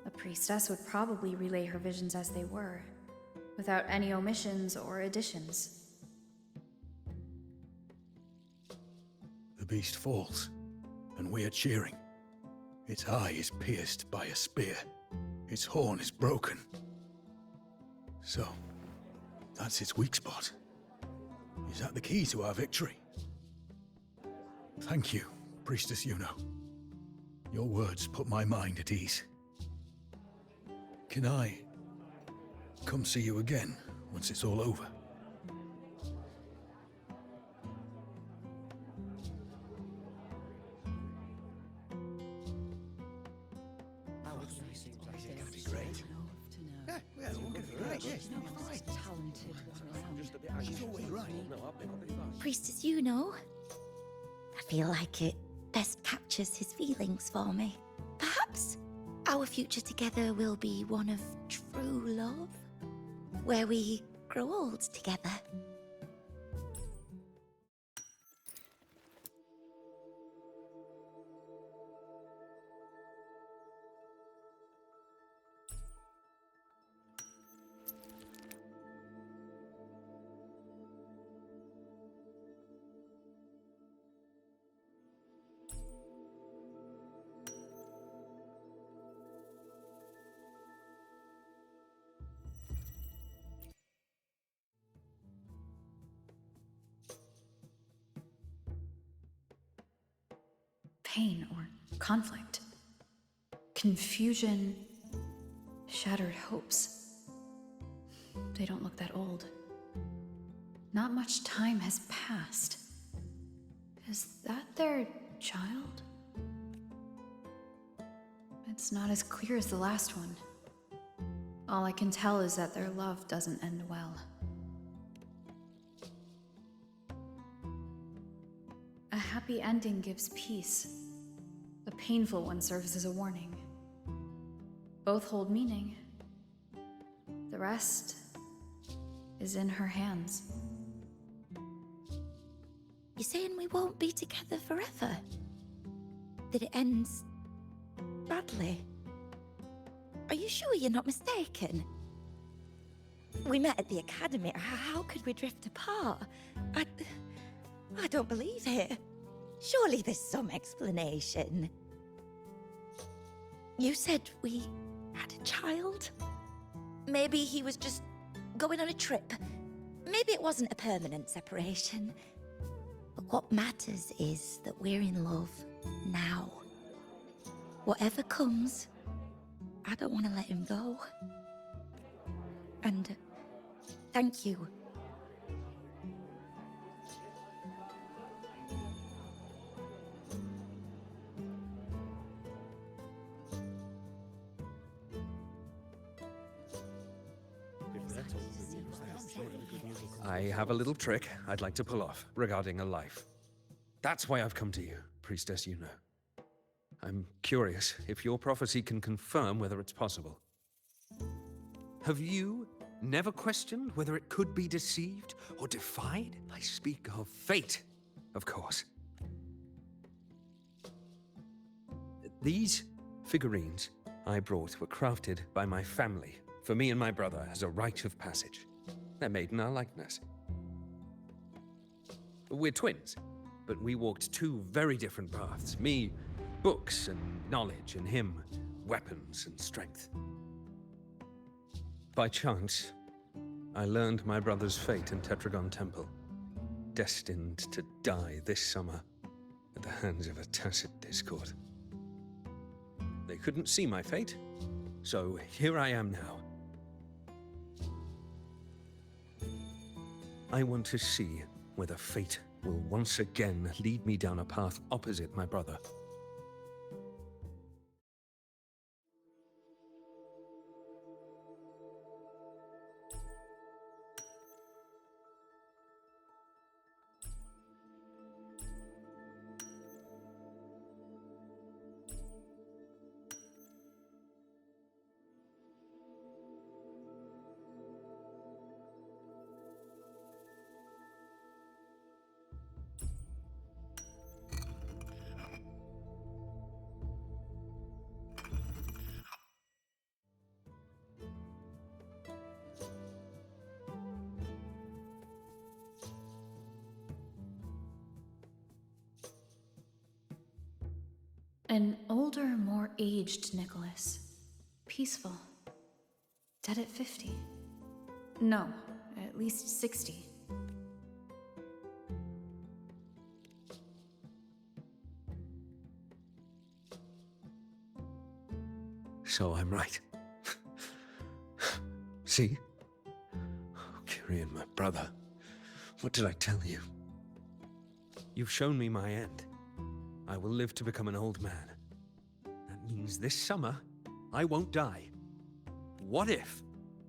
A priestess would probably relay her visions as they were, without any omissions or additions. The beast falls, and we are cheering. Its eye is pierced by a spear. Its horn is broken. So, that's its weak spot. Is that the key to our victory? Thank you, Priestess Iuno. Your words put my mind at ease. Can I come see you again once it's all over? Priestess Iuno, I feel like it best captures his feelings for me. Perhaps our future together will be one of true love, where we grow old together. Pain or conflict. Confusion. Shattered hopes. They don't look that old. Not much time has passed. Is that their child? It's not as clear as the last one. All I can tell is that their love doesn't end well. A happy ending gives peace. A painful one serves as a warning. Both hold meaning. The rest is in her hands. You're saying we won't be together forever? That it ends badly? Are you sure you're not mistaken? We met at the academy. How could we drift apart? I don't believe it. Surely there's some explanation. You said we had a child? Maybe he was just going on a trip. Maybe it wasn't a permanent separation. But what matters is that we're in love now. Whatever comes, I don't want to let him go. And thank you. I have a little trick I'd like to pull off regarding a life. That's why I've come to you, Priestess Iuno. I'm curious if your prophecy can confirm whether it's possible. Have you never questioned whether it could be deceived or defied? I speak of fate, of course. These figurines I brought were crafted by my family for me and my brother as a rite of passage. They're made in our likeness. We're twins, but we walked two very different paths. Me, books and knowledge, and him, weapons and strength. By chance, I learned my brother's fate in Tetragon Temple, destined to die this summer at the hands of a tacit discord. They couldn't see my fate, so here I am now. I want to see whether fate will once again lead me down a path opposite my brother. An older, more aged Nicholas. Peaceful. Dead at 50. No, at least 60. So I'm right. See? Oh, Kyrian, my brother. What did I tell you? You've shown me my end. I will live to become an old man. That means this summer, I won't die. What if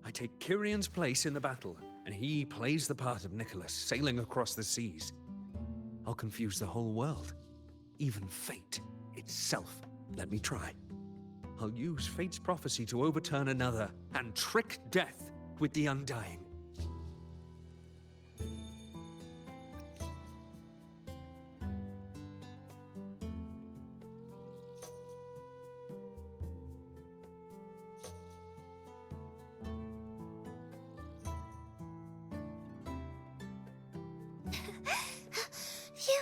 I take Kyrian's place in the battle, and he plays the part of Nicholas, sailing across the seas? I'll confuse the whole world. Even fate itself. Let me try. I'll use fate's prophecy to overturn another, and trick death with the undying. Phew.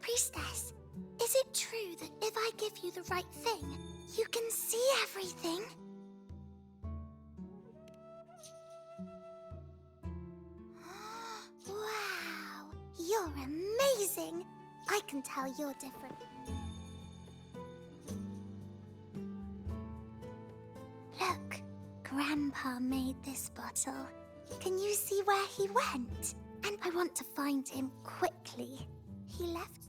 Priestess, is it true that if I give you the right thing, you can see everything? Wow, you're amazing. I can tell you're different. Look, Grandpa made this bottle. Can you see where he went? And I want to find him quickly. He left.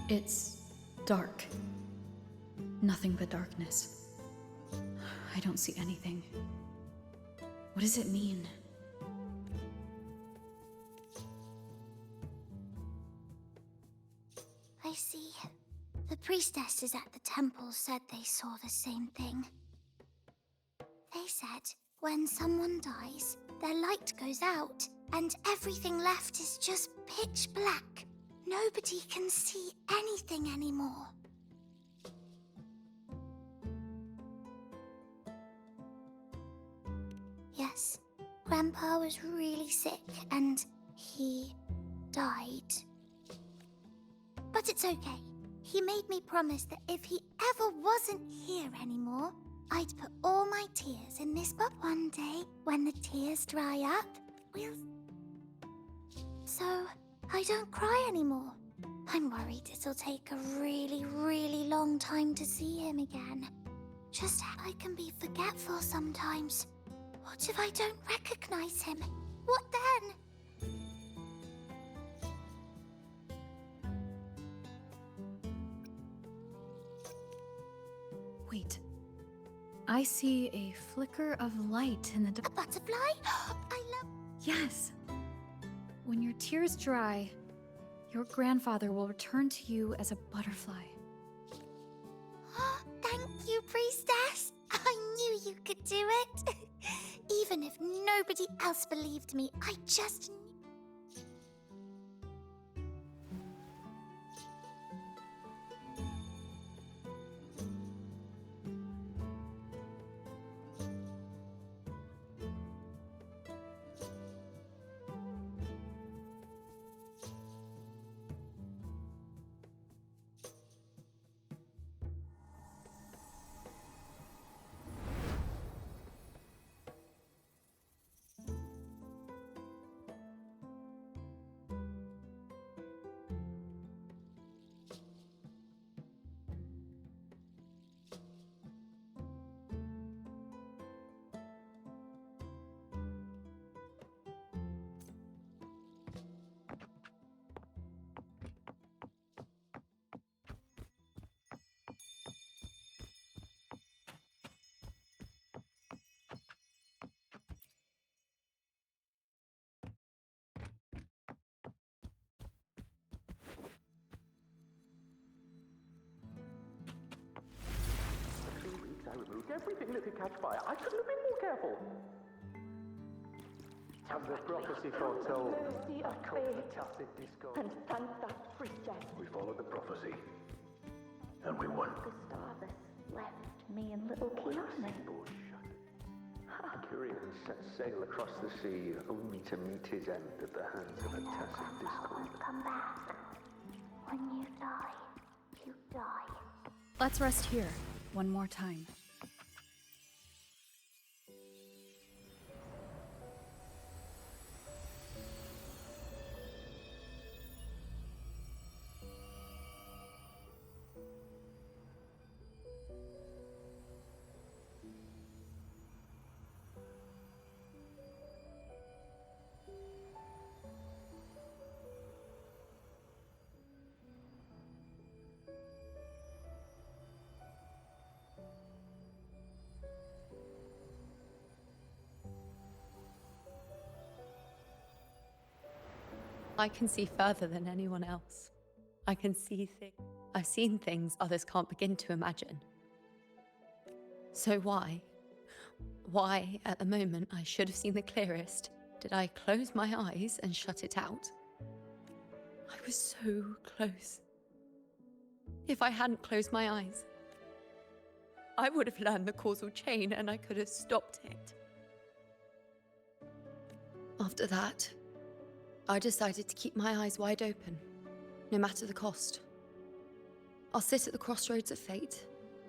It's dark. Nothing but darkness. I don't see anything. What does it mean? I see. The priestesses at the temple said they saw the same thing. They said when someone dies, their light goes out, and everything left is just pitch black. Nobody can see anything anymore. Yes, Grandpa was really sick and he died. But it's okay. He made me promise that if he ever wasn't here anymore, I'd put all my tears in this book. One day, when the tears dry up, we'll... So, I don't cry anymore. I'm worried it'll take a really, really long time to see him again. Just how I can be forgetful sometimes. What if I don't recognize him? What then? Wait. I see a flicker of light in the A butterfly? I love... Yes. When your tears dry, your grandfather will return to you as a butterfly. Thank you, Priestess. I knew you could do it. Even if nobody else believed me, I just knew. everything that could catch fire. I couldn't have been more careful. Have the prophecy foretold? Mercy of fate. Disco. And thank that priestess. We followed the prophecy. And we won. Gustavus left me and little Keanu. Curious set sail across the sea, only to meet his end at the hands of a tacit discord. Come back. When you die, you die. Let's rest here, one more time. I can see further than anyone else. I can see things. I've seen things others can't begin to imagine. So why at the moment I should have seen the clearest, did I close my eyes and shut it out? I was so close. If I hadn't closed my eyes, I would have learned the causal chain and I could have stopped it. After that, I decided to keep my eyes wide open, no matter the cost. I'll sit at the crossroads of fate.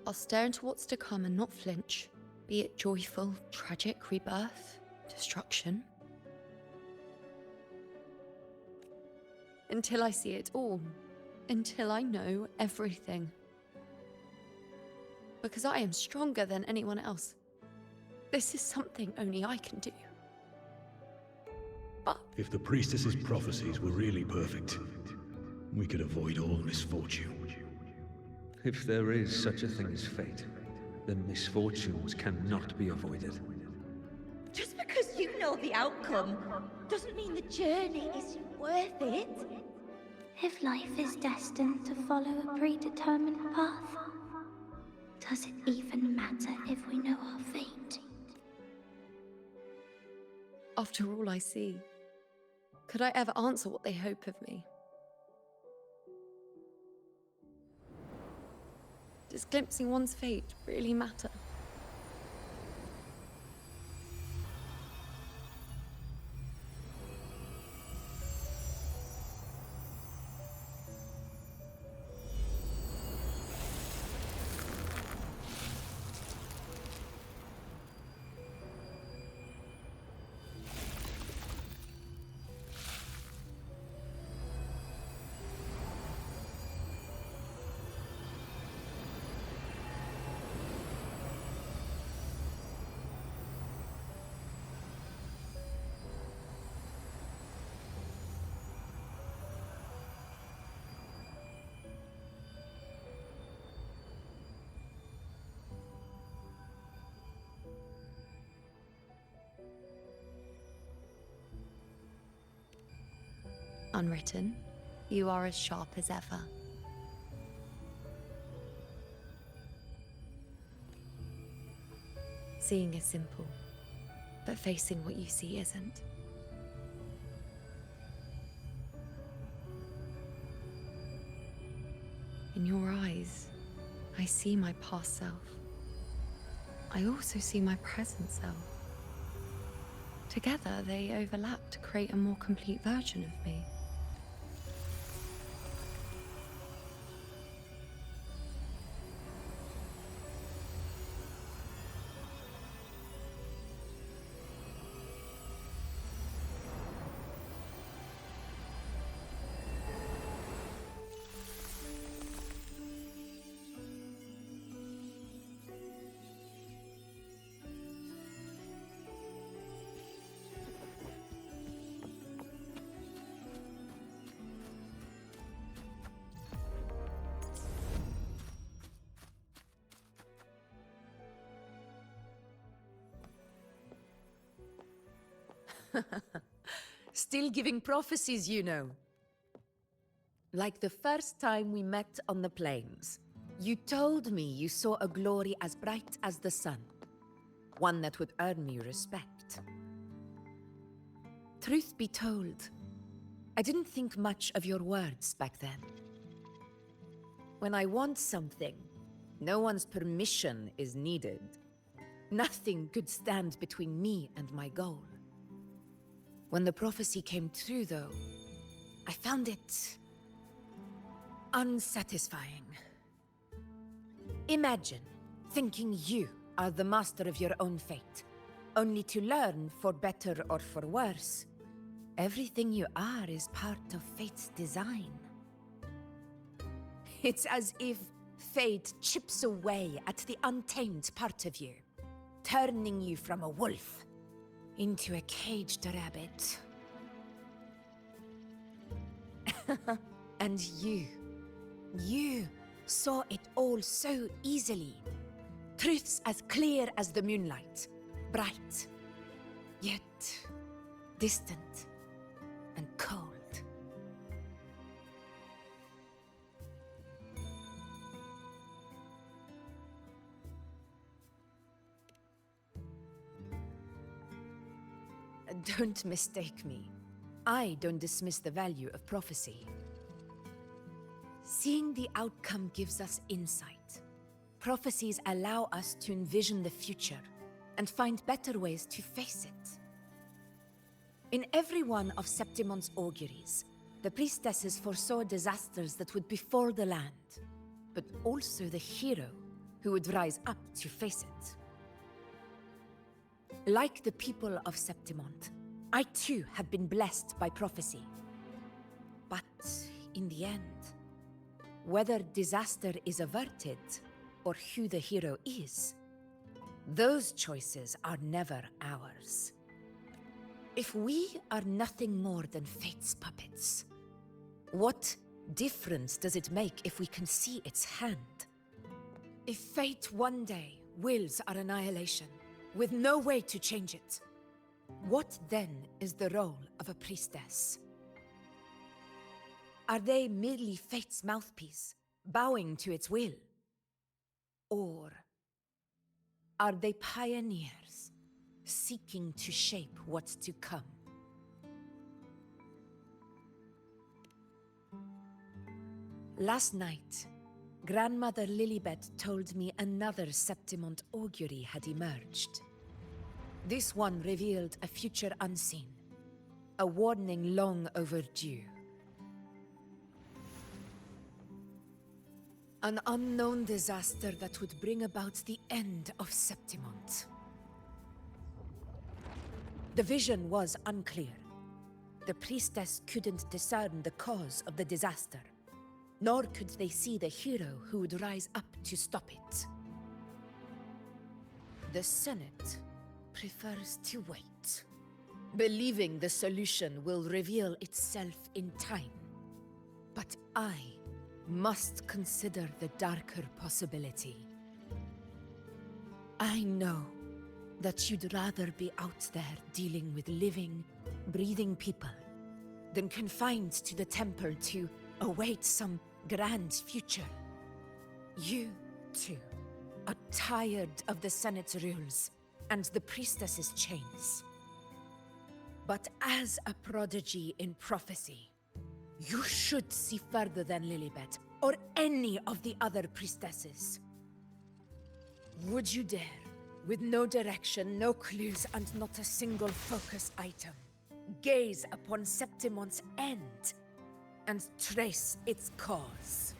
I'll stare into what's to come and not flinch, be it joyful, tragic rebirth, destruction. Until I see it all, until I know everything. Because I am stronger than anyone else. This is something only I can do. If the priestess's prophecies were really perfect, we could avoid all misfortune. If there is such a thing as fate, then misfortunes cannot be avoided. Just because you know the outcome doesn't mean the journey isn't worth it. If life is destined to follow a predetermined path, does it even matter if we know our fate? After all I see, could I ever answer what they hope of me? Does glimpsing one's fate really matter? Unwritten, you are as sharp as ever. Seeing is simple, but facing what you see isn't. In your eyes, I see my past self. I also see my present self. Together, they overlap to create a more complete version of me. Still giving prophecies, you know. Like the first time we met on the plains. You told me you saw a glory as bright as the sun. one that would earn me respect. Truth be told, I didn't think much of your words back then. When I want something, no one's permission is needed. Nothing could stand between me and my goal. When the prophecy came true, though, I found it unsatisfying. Imagine thinking you are the master of your own fate, only to learn, for better or for worse, everything you are is part of fate's design. It's as if fate chips away at the untamed part of you, turning you from a wolf into a caged rabbit. And you saw it all so easily. Truths as clear as the moonlight, bright, yet distant and cold. Don't mistake me. I don't dismiss the value of prophecy. Seeing the outcome gives us insight. Prophecies allow us to envision the future and find better ways to face it. In every one of Septimon's auguries, the priestesses foresaw disasters that would befall the land, but also the hero who would rise up to face it. Like the people of Septimont, I too have been blessed by prophecy. But in the end, whether disaster is averted or who the hero is, those choices are never ours. If we are nothing more than fate's puppets, what difference does it make if we can see its hand? If fate one day wills our annihilation, with no way to change it, what then is the role of a priestess? Are they merely fate's mouthpiece, bowing to its will? Or are they pioneers, seeking to shape what's to come? Last night, Grandmother Lilibet told me another Septimont augury had emerged. This one revealed a future unseen, a warning long overdue. An unknown disaster that would bring about the end of Septimont. The vision was unclear. The priestess couldn't discern the cause of the disaster, nor could they see the hero who would rise up to stop it. The Senate prefers to wait, believing the solution will reveal itself in time. But I must consider the darker possibility. I know that you'd rather be out there dealing with living, breathing people than confined to the temple to await some grand future. You, too, are tired of the Senate's rules and the priestess's chains. But as a prodigy in prophecy, you should see further than Lilibet or any of the other priestesses. Would you dare, with no direction, no clues, and not a single focus item, gaze upon Septimont's end and trace its cause?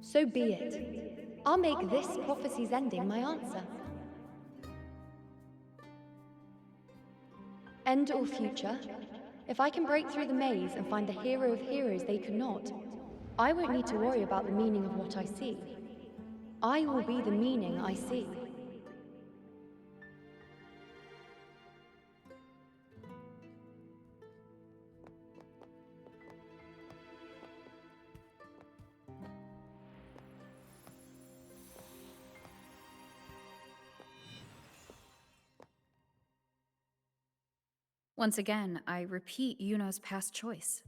So be it. I'll make this prophecy's ending my answer. End or future, if I can break through the maze and find the hero of heroes they could not, I won't need to worry about the meaning of what I see. I will be the meaning I see. Once again, I repeat Yuno's past choice.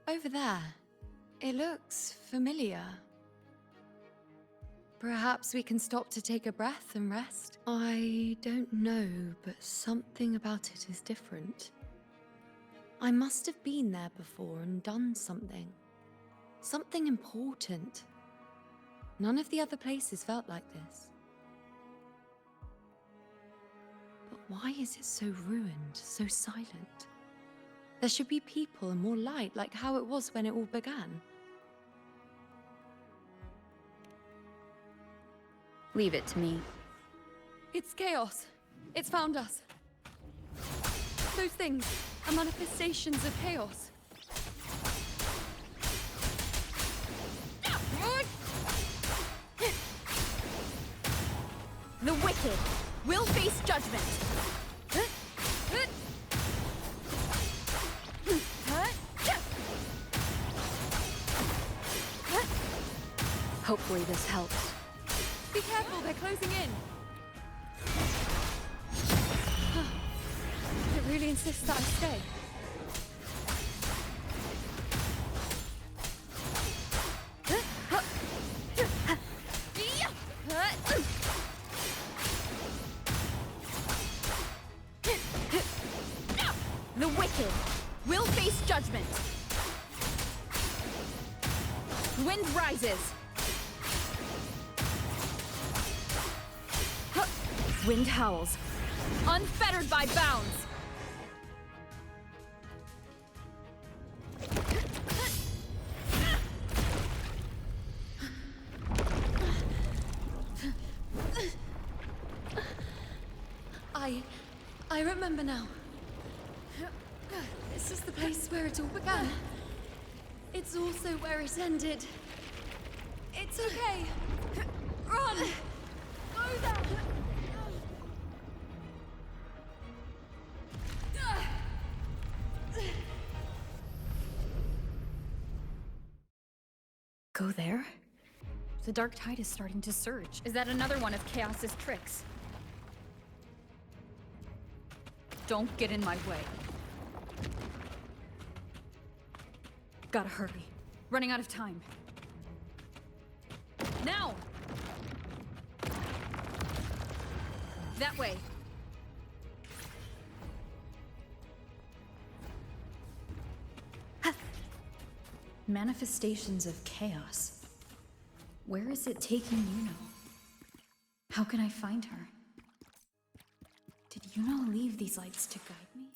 Over there. It looks familiar. Perhaps we can stop to take a breath and rest? I don't know, but something about it is different. I must have been there before and done something. Something important. None of the other places felt like this. But why is it so ruined, so silent? There should be people and more light, like how it was when it all began. Leave it to me. It's chaos. It's found us. Those things are manifestations of chaos. The wicked will face judgment. Hopefully this helps. Be careful, they're closing in. It really insists that I stay. The wicked will face judgment. Wind rises. Wind howls, unfettered by bounds. I remember now. This is the place where it all began. It's also where it ended. It's okay. Run! Go there! Go there? The dark tide is starting to surge. Is that another one of Chaos's tricks? Don't get in my way. Gotta hurry. Running out of time. Now! That way. Manifestations of chaos. Where is it taking Yuno? How can I find her? Did Yuno leave these lights to guide me?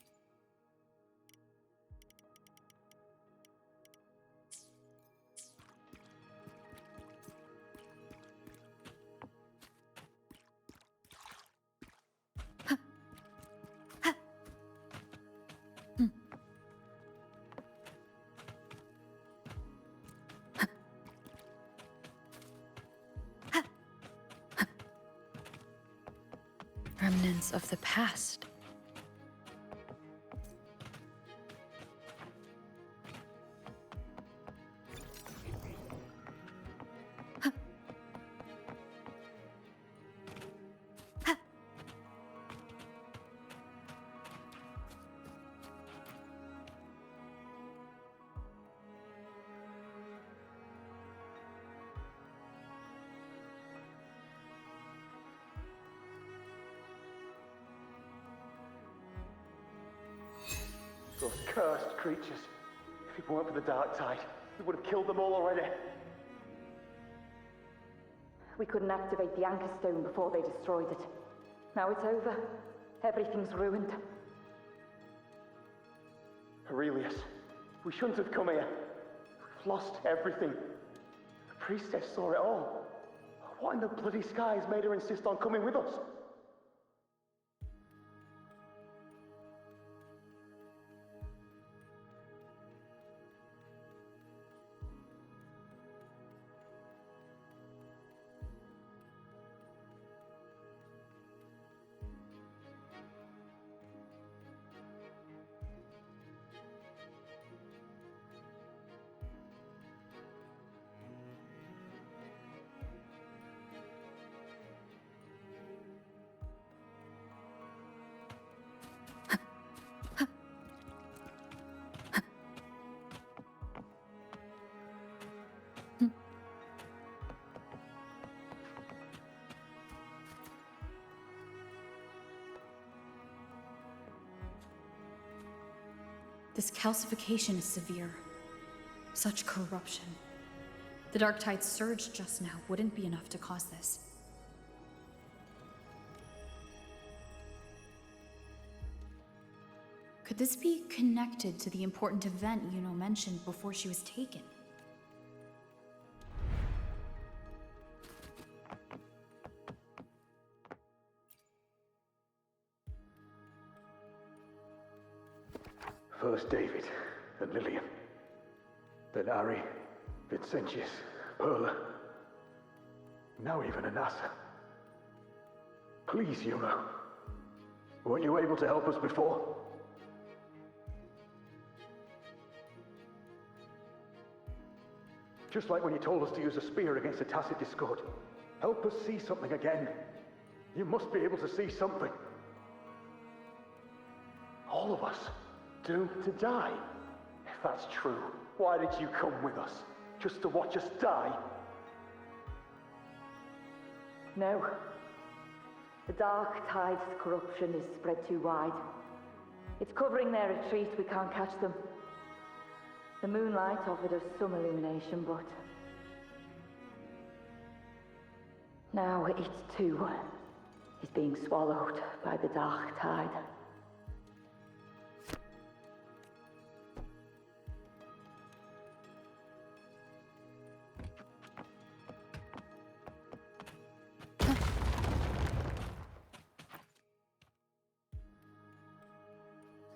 Remnants of the past. Those cursed creatures. If it weren't for the dark tide, we would have killed them all already. We couldn't activate the anchor stone before they destroyed it. Now it's over. Everything's ruined. Aurelius, we shouldn't have come here. We've lost everything. The priestess saw it all. What in the bloody skies made her insist on coming with us? This calcification is severe. Such corruption. The dark tide surge just now wouldn't be enough to cause this. Could this be connected to the important event Iuno mentioned before she was taken? First David and Lillian. Then Harry, Vincentius, Perla. Now even Anassa. Please, Iuno. Weren't you able to help us before? Just like when you told us to use a spear against the Tacit Discord. Help us see something again. You must be able to see something. All of us, doomed to die. If that's true, why did you come with us? Just to watch us die? No. The dark tide's corruption is spread too wide. It's covering their retreat, we can't catch them. The moonlight offered us some illumination, but... now it too is being swallowed by the dark tide.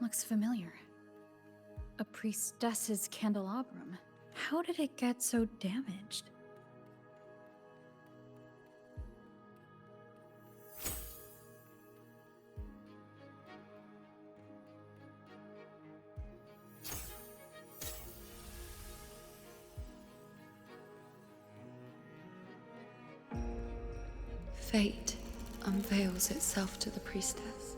Looks familiar. A priestess's candelabrum. How did it get so damaged? Fate unveils itself to the priestess.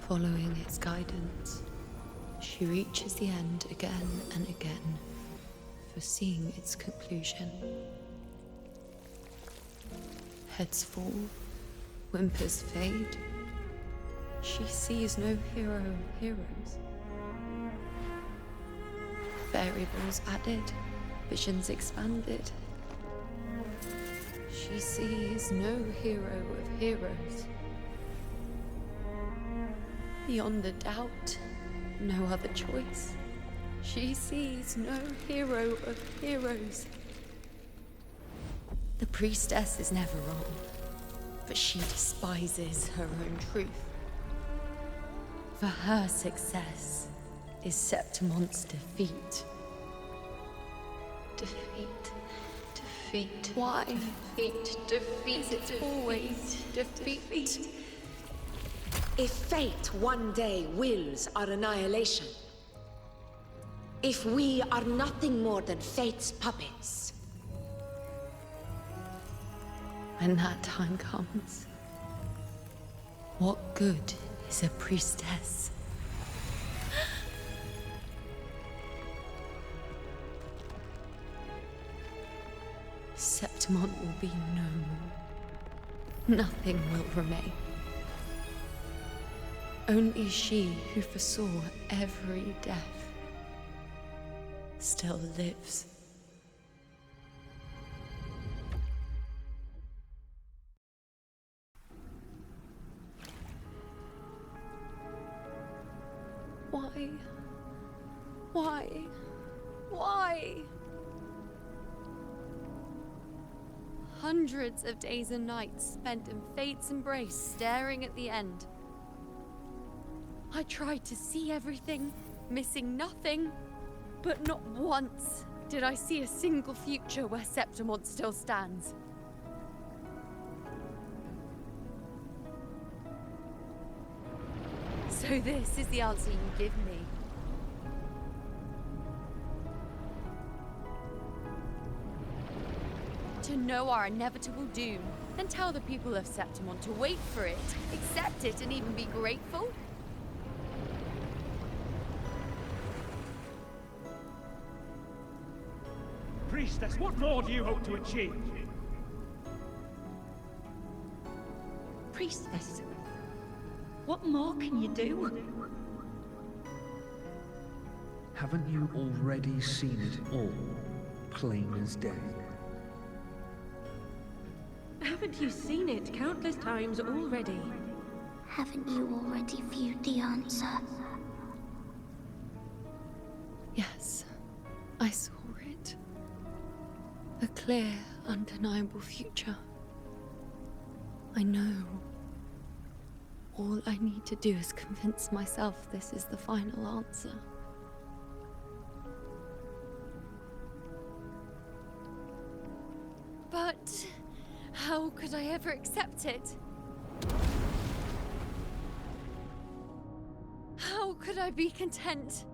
Following its guidance, she reaches the end again and again, foreseeing its conclusion. Heads fall, whimpers fade. She sees no hero of heroes. Variables added, visions expanded. She sees no hero of heroes. Beyond a doubt, no other choice. She sees no hero of heroes. The priestess is never wrong, but she despises her own truth. For her success is Septimon's defeat. Defeat. Defeat. Why? Defeat. Defeat. Is it always defeat? If fate one day wills our annihilation, if we are nothing more than fate's puppets, when that time comes, what good is a priestess? Septimon will be no more. Nothing will remain. Only she who foresaw every death still lives. Why? Why? Why? Hundreds of days and nights spent in fate's embrace, staring at the end. I tried to see everything, missing nothing, but not once did I see a single future where Septimon still stands. So this is the answer you give me. To know our inevitable doom, and tell the people of Septimon to wait for it, accept it, and even be grateful? Priestess, what more do you hope to achieve? Priestess, what more can you do? Haven't you already seen it all, plain as day? Haven't you seen it countless times already? Haven't you already viewed the answer? Yes, I saw it. A clear, undeniable future. I know. All I need to do is convince myself this is the final answer. But how could I ever accept it? How could I be content?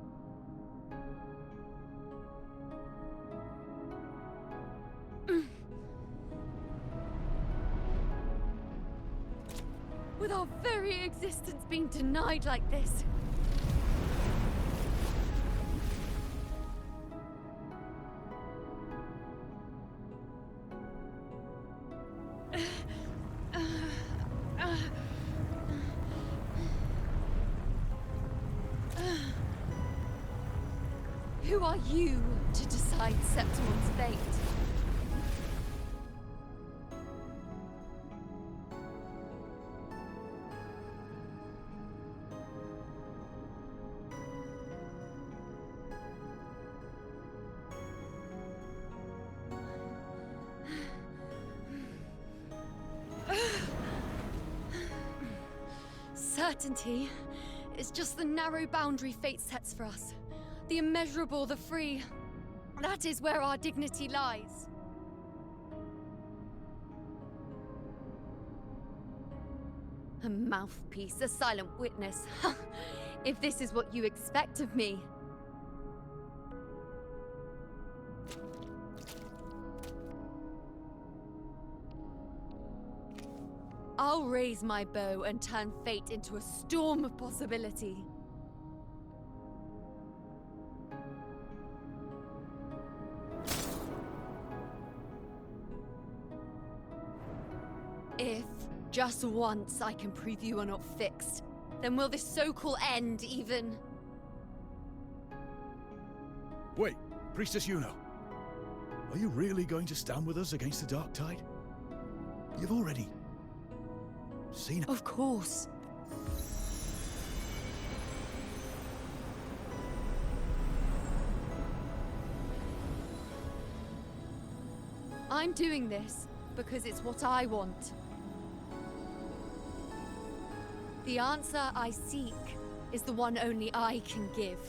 With our very existence being denied like this. Who are you to decide Septimon's fate? Certainty is just the narrow boundary fate sets for us. The immeasurable, the free. That is where our dignity lies. A mouthpiece, a silent witness. If this is what you expect of me. I'll raise my bow and turn fate into a storm of possibility. If, just once, I can prove you are not fixed, then will this so-called end even... Wait, Priestess Iuno. Are you really going to stand with us against the Dark Tide? You've already... seen... Of course. I'm doing this because it's what I want. The answer I seek is the one only I can give.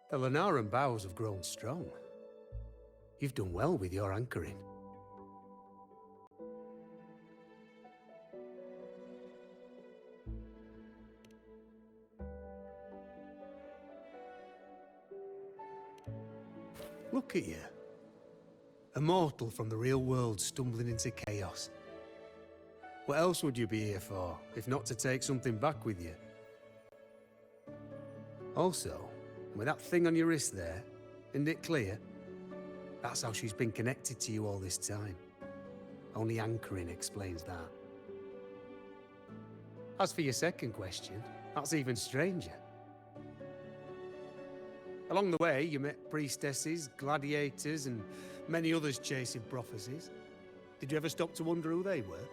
The Lenaran bows have grown strong. You've done well with your anchoring. Look at you. A mortal from the real world stumbling into chaos. What else would you be here for, if not to take something back with you? Also, with that thing on your wrist there, isn't it clear? That's how she's been connected to you all this time. Only anchoring explains that. As for your second question, that's even stranger. Along the way, you met priestesses, gladiators, and many others chasing prophecies. Did you ever stop to wonder who they were?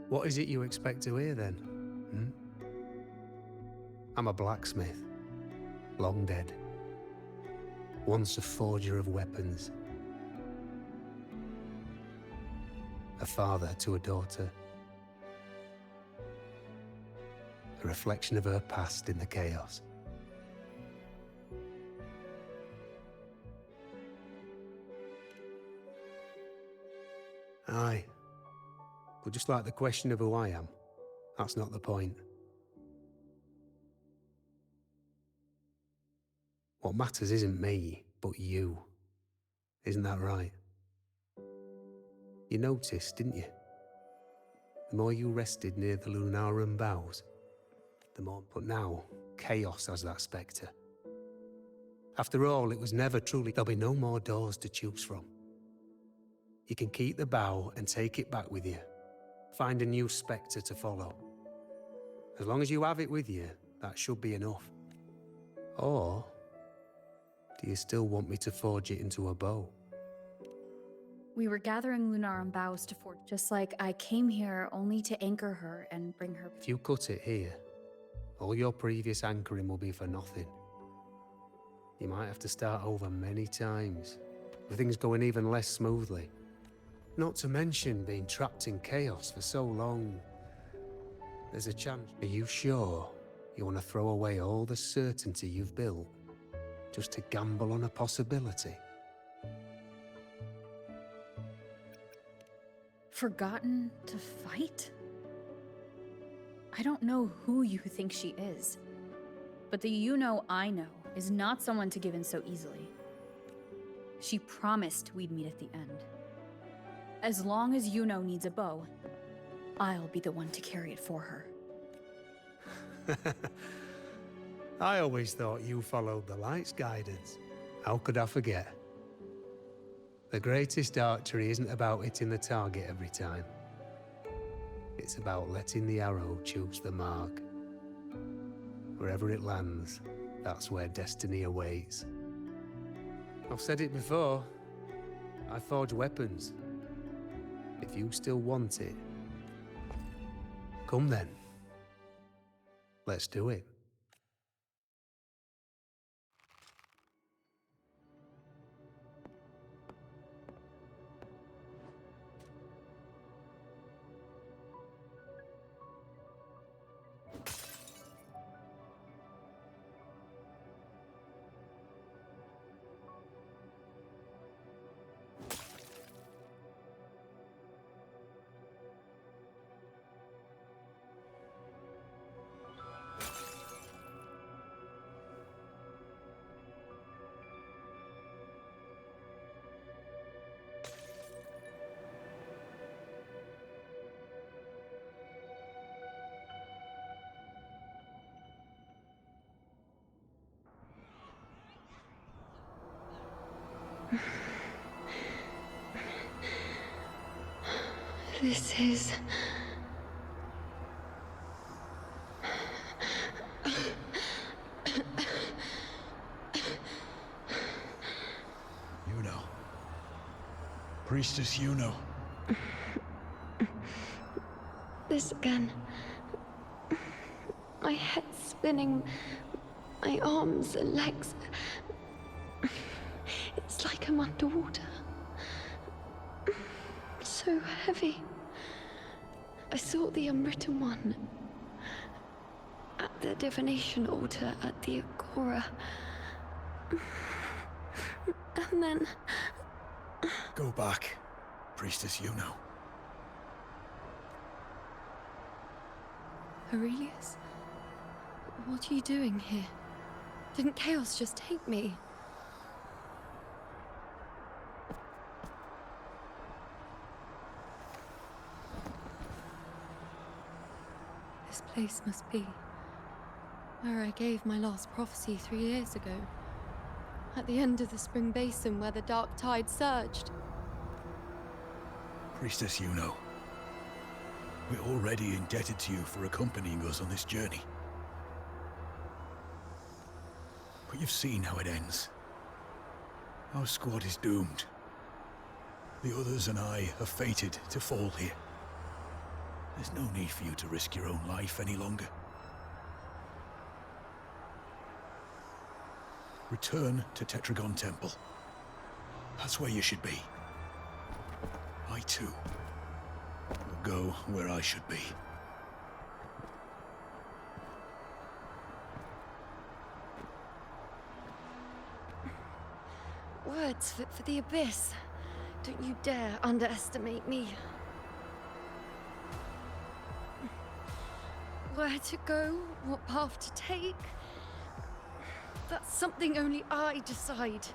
What is it you expect to hear then? I'm a blacksmith. long dead. Once a forger of weapons. A father to a daughter. A reflection of her past in the chaos. Aye. But just like the question of who I am, that's not the point. What matters isn't me, but you. Isn't that right? You noticed, didn't you? The more you rested near the Lunarum boughs, the more. But now, chaos has that spectre. After all, it was never truly. There'll be no more doors to choose from. You can keep the bough and take it back with you. Find a new spectre to follow. As long as you have it with you, that should be enough. Or do you still want me to forge it into a bow? We were gathering Lunarum boughs to forge, just like I came here only to anchor her and bring her. If you cut it here, all your previous anchoring will be for nothing. You might have to start over many times, with things going even less smoothly. Not to mention being trapped in chaos for so long. There's a chance. Are you sure you want to throw away all the certainty you've built just to gamble on a possibility? Forgotten to fight? I don't know who you think she is, but the Iuno I know is not someone to give in so easily. She promised we'd meet at the end. As long as Iuno needs a bow, I'll be the one to carry it for her. I always thought you followed the light's guidance. How could I forget? The greatest archery isn't about hitting the target every time. It's about letting the arrow choose the mark. Wherever it lands, that's where destiny awaits. I've said it before. I forge weapons. If you still want it, come then. Let's do it. This is... Iuno. Priestess Iuno. This again. My head spinning, my arms and legs. It's like I'm underwater. So heavy. I saw the Unwritten One at the divination altar at the Agora. And then... Go back, Priestess Iuno. Aurelius? What are you doing here? Didn't chaos just take me? This place must be where I gave my last prophecy 3 years ago. At the end of the spring basin where the dark tide surged. Priestess Iuno. We're already indebted to you for accompanying us on this journey. But you've seen how it ends. Our squad is doomed. The others and I are fated to fall here. There's no need for you to risk your own life any longer. Return to Tetragon Temple. That's where you should be. I, too, will go where I should be. Words fit for the abyss. Don't you dare underestimate me. Where to go, what path to take, that's something only I decide.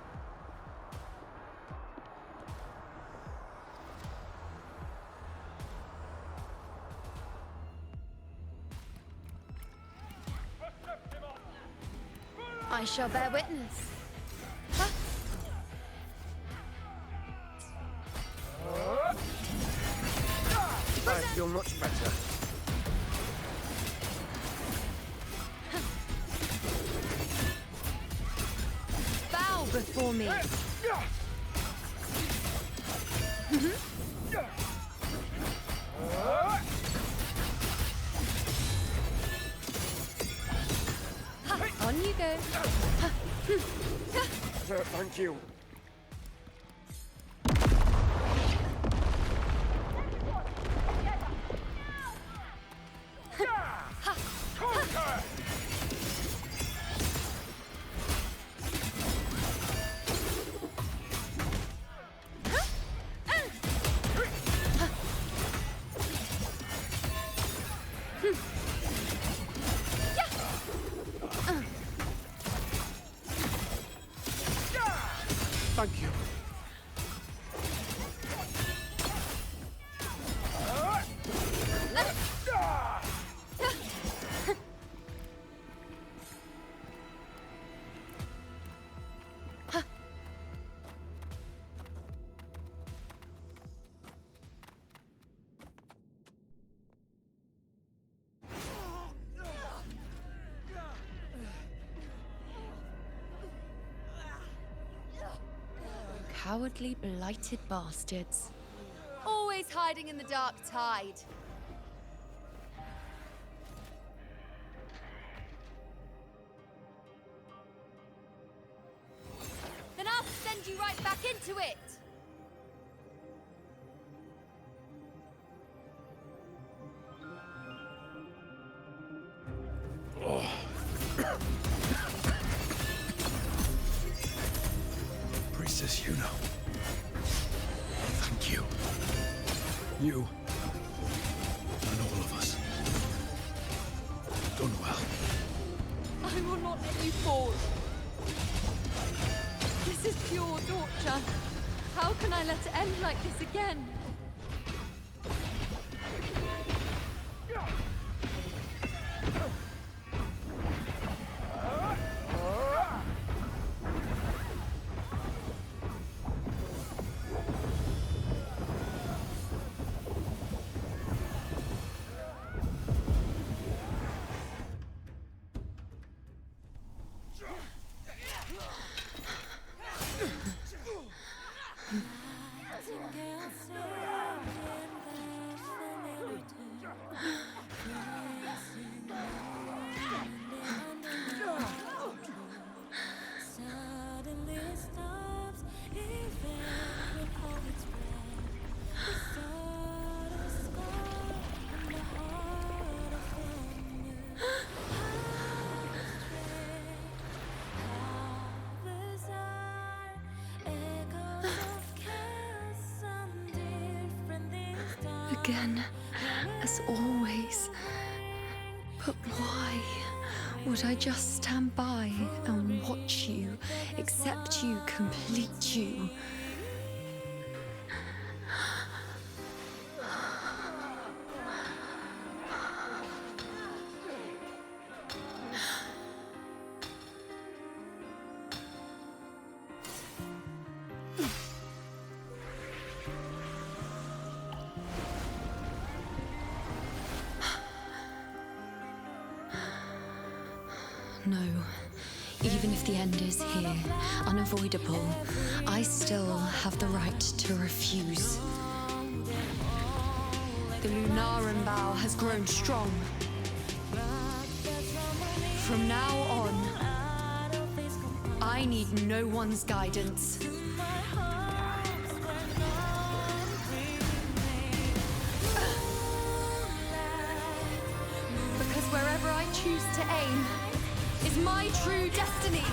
I shall bear witness. I feel much better. Bow before me. On you go. Thank you. Thank you. Cowardly, blighted bastards. Always hiding in the dark tide. Then I'll send you right back into it! Priestess Iuno. Thank you. You and all of us. Done well. I will not let you fall. This is pure torture. How can I let it end like this again? Again, as always. But why would I just stand by and watch you, accept you, complete you? No. Even if the end is here, unavoidable, I still have the right to refuse. The Lunaran bow has grown strong. From now on, I I need no one's guidance. Because wherever I choose to aim is my true destiny.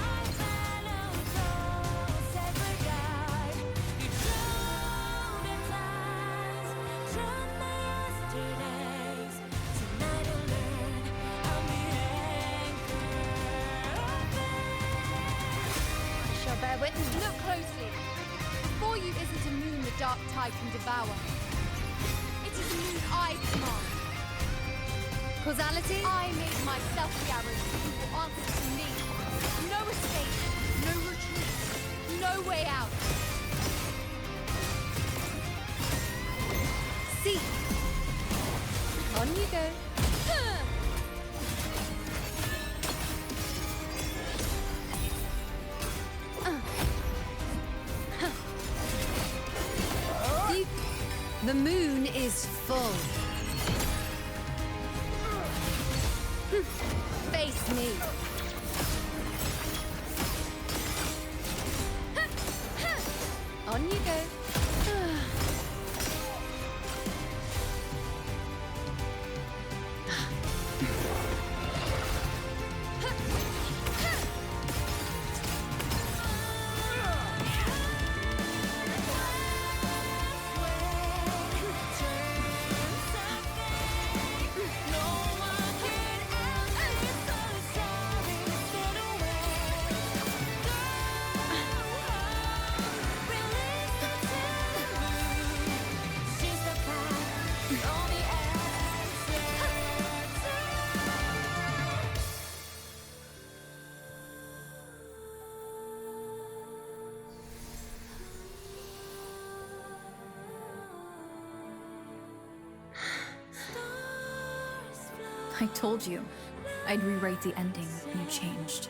Bear witness. Look closely. Before you isn't a moon the dark tide can devour. It is a moon I command. Causality? I made myself the arrow who will answer to me. No escape, no retreat, no way out. See. On you go. The moon is full. Face me. On you go. I told you I'd rewrite the ending, and you changed.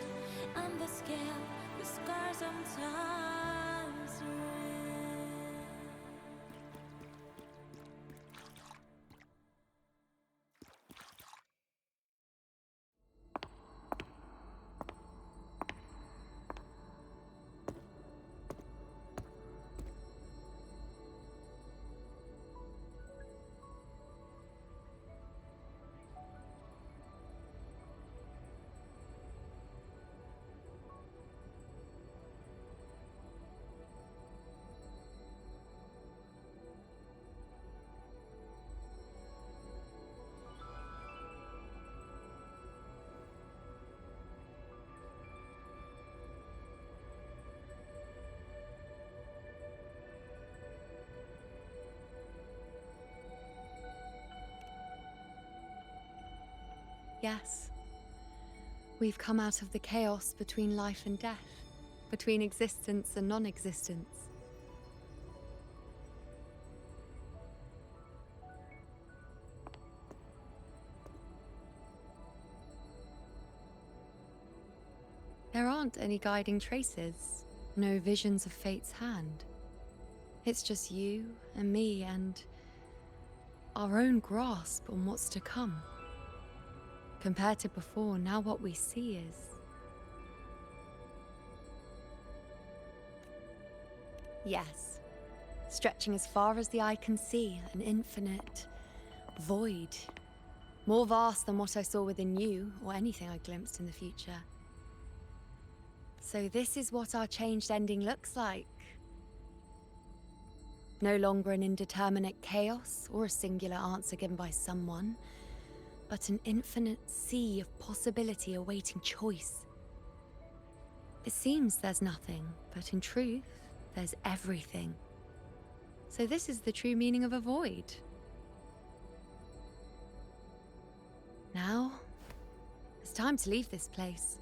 Yes. We've come out of the chaos between life and death, between existence and non-existence. There aren't any guiding traces, no visions of fate's hand. It's just you and me and our own grasp on what's to come. Compared to before, now what we see is... yes. Stretching as far as the eye can see, an infinite void. More vast than what I saw within you, or anything I glimpsed in the future. So this is what our changed ending looks like. No longer an indeterminate chaos, or a singular answer given by someone, but an infinite sea of possibility awaiting choice. It seems there's nothing, but in truth, there's everything. So this is the true meaning of a void. Now, it's time to leave this place.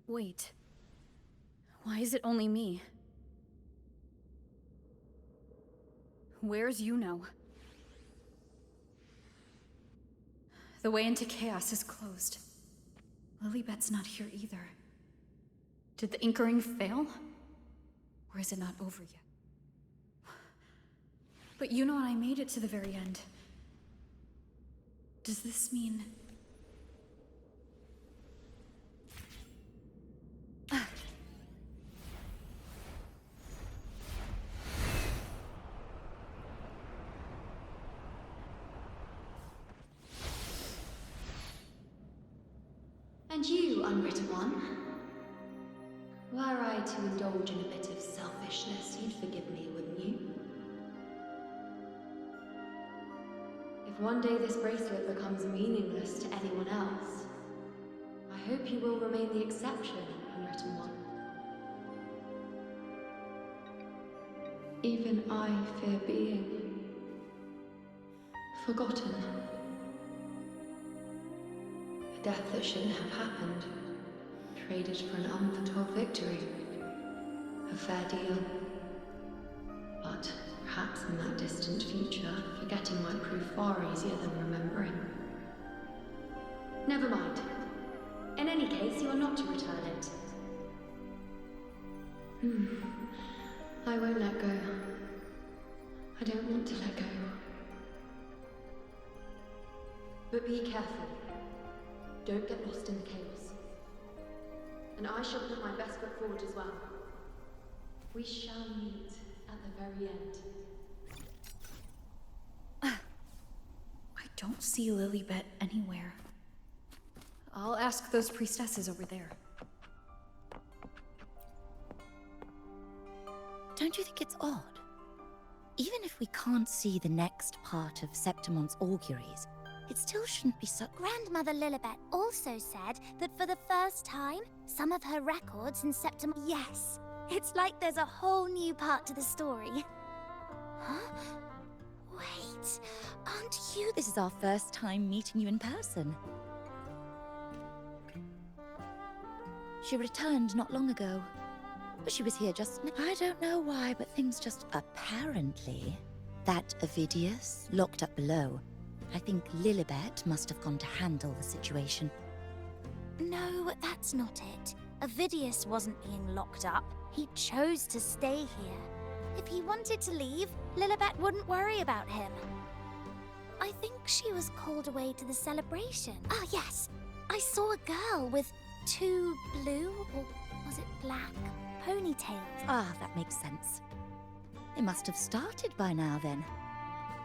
Wait. Why is it only me? Where's Iuno? The way into chaos is closed. Lilibet's not here either. Did the Inkering fail? Or is it not over yet? But Iuno and I made it to the very end. Does this mean... And you, unwritten one? Were I to indulge in a bit of selfishness, you'd forgive me, wouldn't you? If one day this bracelet becomes meaningless to anyone else, I hope you will remain the exception, unwritten one. Even I fear being forgotten. A death that shouldn't have happened, traded for an unforetold victory. A fair deal. But perhaps in that distant future, forgetting might prove far easier than remembering. Never mind. In any case, you are not to return it. I won't let go. I don't want to let go. But be careful. Don't get lost in the chaos. And I shall put my best foot forward as well. We shall meet at the very end. I don't see Lilibet anywhere. I'll ask those priestesses over there. Don't you think it's odd? Even if we can't see the next part of Septimon's auguries, it still shouldn't be so... Grandmother Lilibet also said that for the first time, some of her records in Septimon... Yes, it's like there's a whole new part to the story. Huh? Wait, aren't you... This is our first time meeting you in person. She returned not long ago. She was here just... I don't know why, but things just... Apparently, that Ovidius locked up below. I think Lilibet must have gone to handle the situation. No, that's not it. Ovidius wasn't being locked up. He chose to stay here. If he wanted to leave, Lilibet wouldn't worry about him. I think she was called away to the celebration. Ah, yes. I saw a girl with 2 blue, or was it black, ponytails. Ah, that makes sense. It must have started by now, then.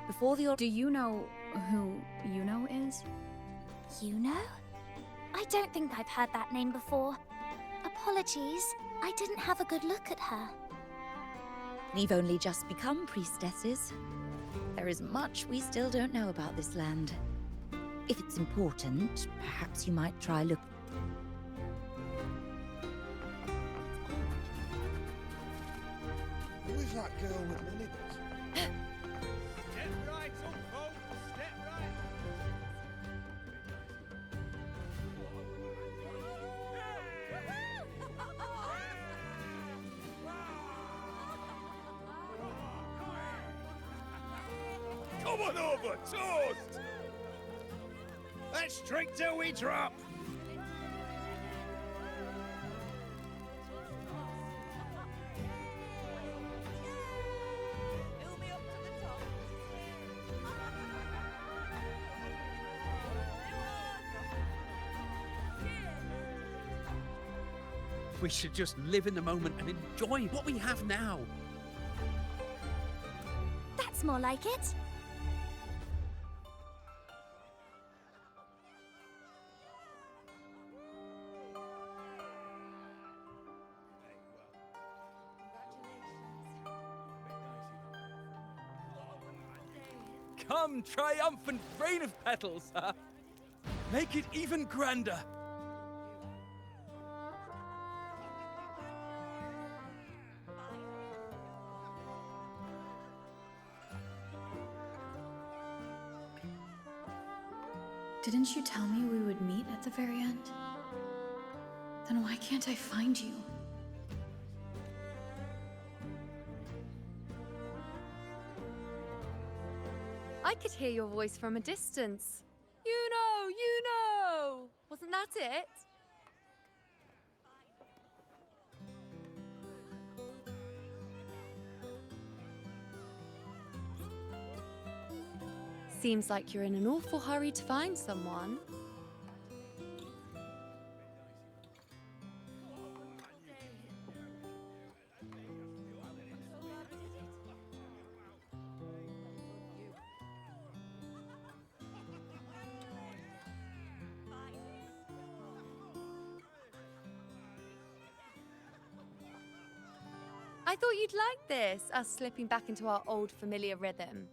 Before the... Do you know who Iuno is? Iuno? I don't think I've heard that name before. Apologies, I didn't have a good look at her. We've only just become priestesses. There is much we still don't know about this land. If it's important, perhaps you might try look... Who is that girl with Lilibet? Step right up, folks. Step right. Come on over, toast! Let's drink till we drop! We should just live in the moment and enjoy what we have now. That's more like it. Come, triumphant rain of petals, huh? Make it even grander. Didn't you tell me we would meet at the very end? Then why can't I find you? I could hear your voice from a distance. Iuno! Wasn't that it? Seems like you're in an awful hurry to find someone. I thought you'd like this, us slipping back into our old familiar rhythm.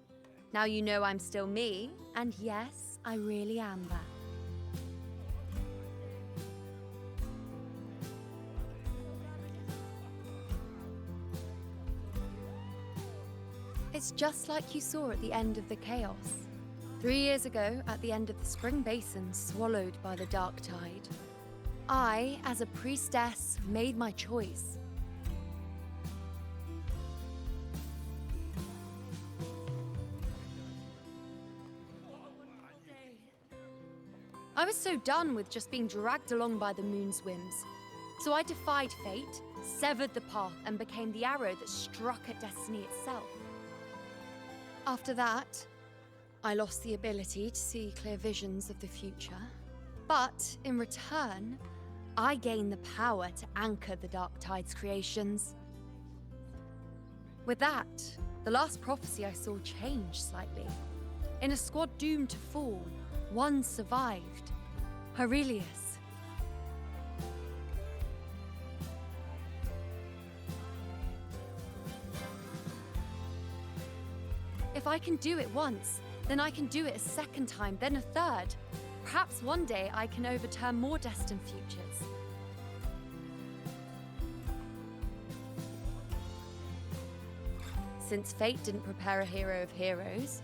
Now you know I'm still me, and yes, I really am that. It's just like you saw at the end of the chaos. 3 years ago, at the end of the spring basin swallowed by the dark tide. I, as a priestess, made my choice. I was so done with just being dragged along by the moon's whims. So I defied fate, severed the path, and became the arrow that struck at destiny itself. After that, I lost the ability to see clear visions of the future. But in return, I gained the power to anchor the Dark Tide's creations. With that, the last prophecy I saw changed slightly. In a squad doomed to fall, one survived. Aurelius. If I can do it once, then I can do it a second time, then a third. Perhaps one day I can overturn more destined futures. Since fate didn't prepare a hero of heroes,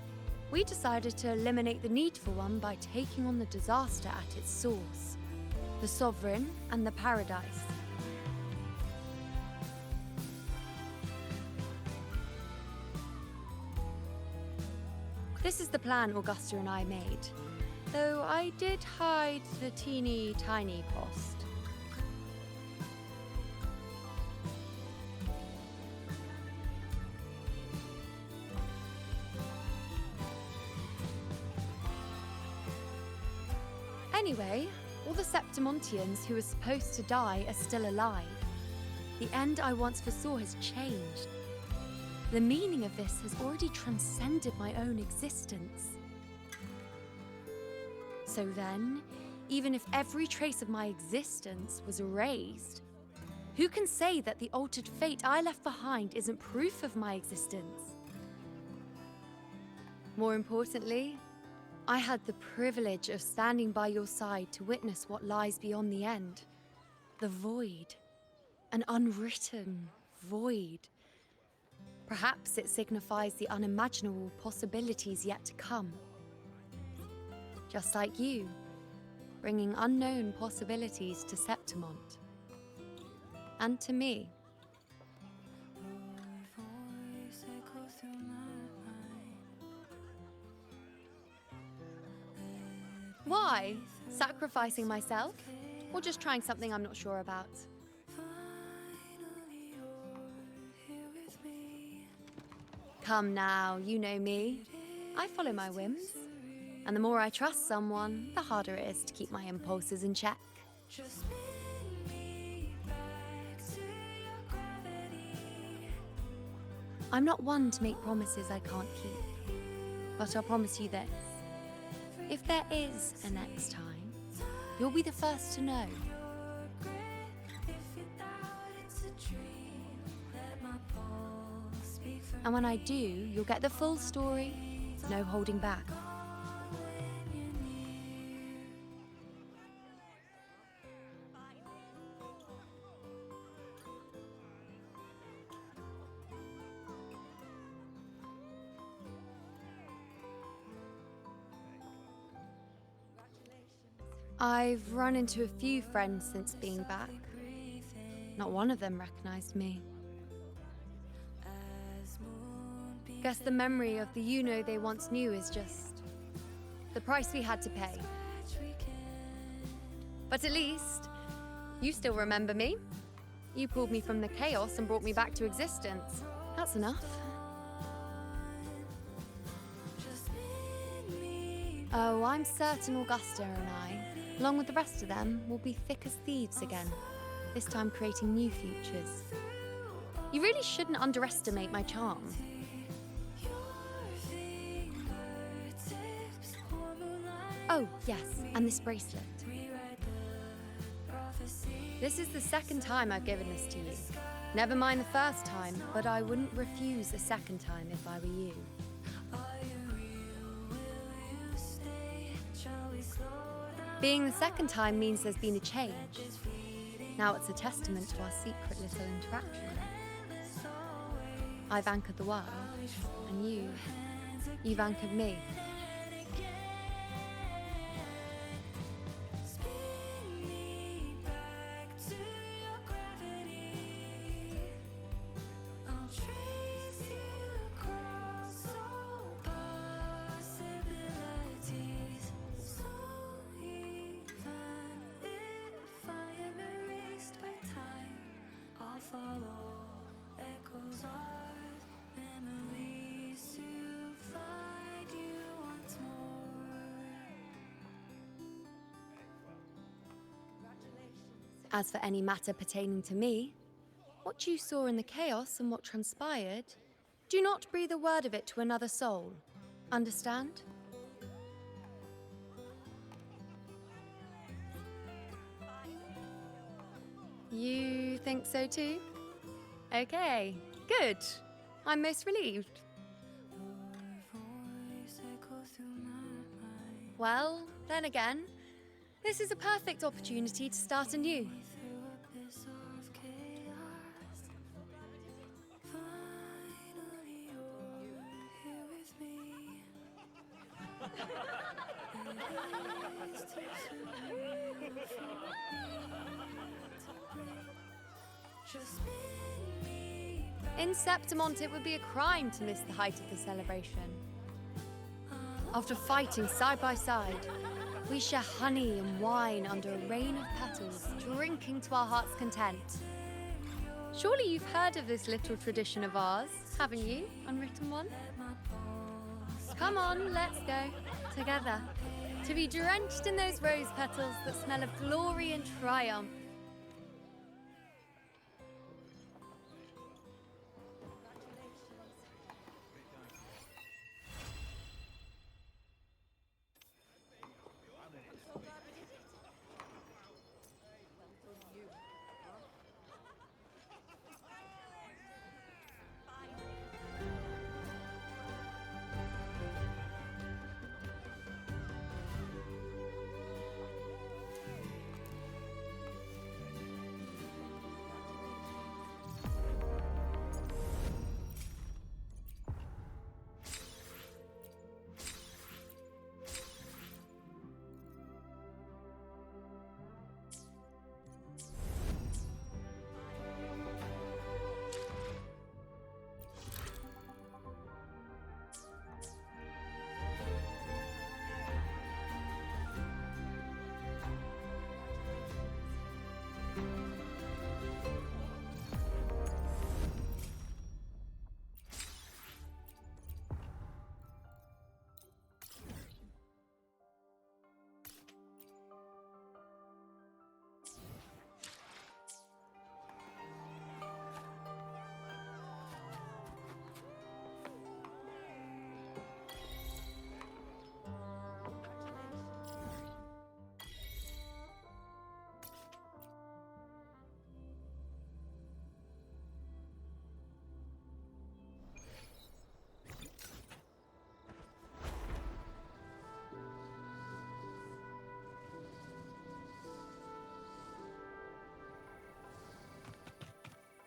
we decided to eliminate the need for one by taking on the disaster at its source, the Sovereign and the Paradise. This is the plan Augusta and I made, though I did hide the teeny tiny cost. Anyway, all the Septimontians who were supposed to die are still alive. The end I once foresaw has changed. The meaning of this has already transcended my own existence. So then, even if every trace of my existence was erased, who can say that the altered fate I left behind isn't proof of my existence? More importantly, I had the privilege of standing by your side to witness what lies beyond the end. The void. An unwritten void. Perhaps it signifies the unimaginable possibilities yet to come. Just like you, bringing unknown possibilities to Septimont. And to me. Why? Sacrificing myself? Or just trying something I'm not sure about? Come now, you know me. I follow my whims. And the more I trust someone, the harder it is to keep my impulses in check. I'm not one to make promises I can't keep. But I'll promise you this. If there is a next time, you'll be the first to know. And when I do, you'll get the full story, no holding back. I've run into a few friends since being back. Not one of them recognized me. Guess the memory of the Iuno they once knew is just the price we had to pay. But at least, you still remember me. You pulled me from the chaos and brought me back to existence. That's enough. Oh, I'm certain Augusta and I, along with the rest of them, will be thick as thieves again, this time creating new futures. You really shouldn't underestimate my charm. Oh, yes, and this bracelet. This is the second time I've given this to you. Never mind the first time, but I wouldn't refuse a second time if I were you. Being the second time means there's been a change. Now it's a testament to our secret little interaction. I've anchored the world, and you've anchored me. As for any matter pertaining to me, what you saw in the chaos and what transpired, do not breathe a word of it to another soul. Understand? You think so too? Okay, good. I'm most relieved. Well, then again, this is a perfect opportunity to start anew. In Septimont, it would be a crime to miss the height of the celebration. After fighting side by side, we share honey and wine under a rain of petals, drinking to our heart's content. Surely you've heard of this little tradition of ours, haven't you, unwritten one? Come on, let's go, together, to be drenched in those rose petals that smell of glory and triumph.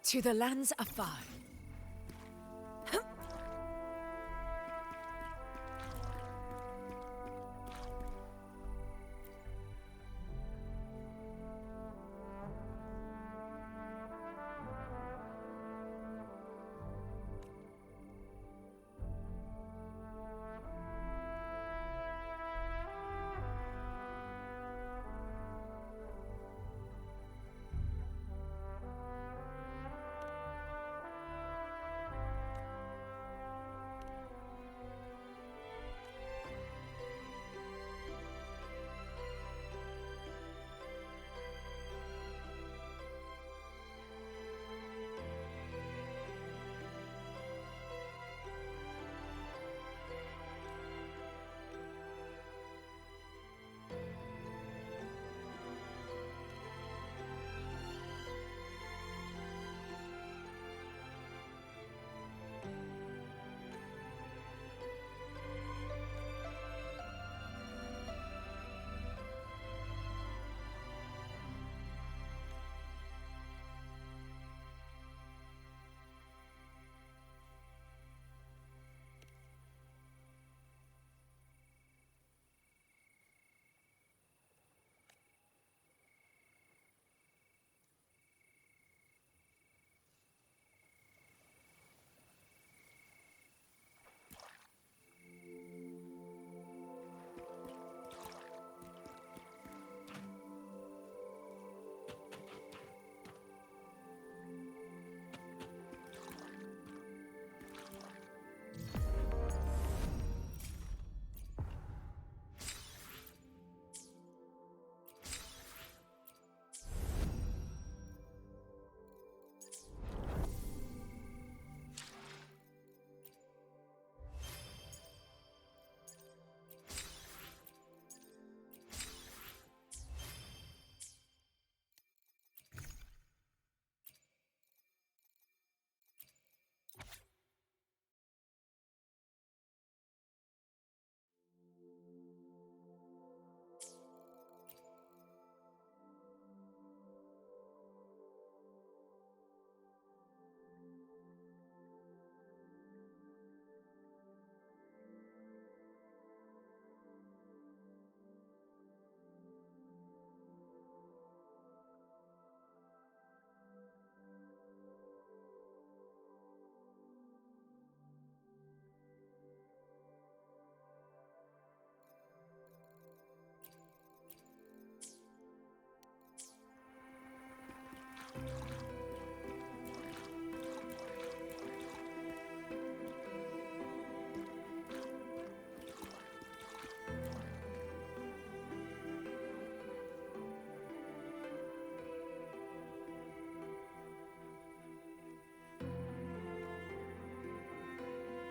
To the lands afar.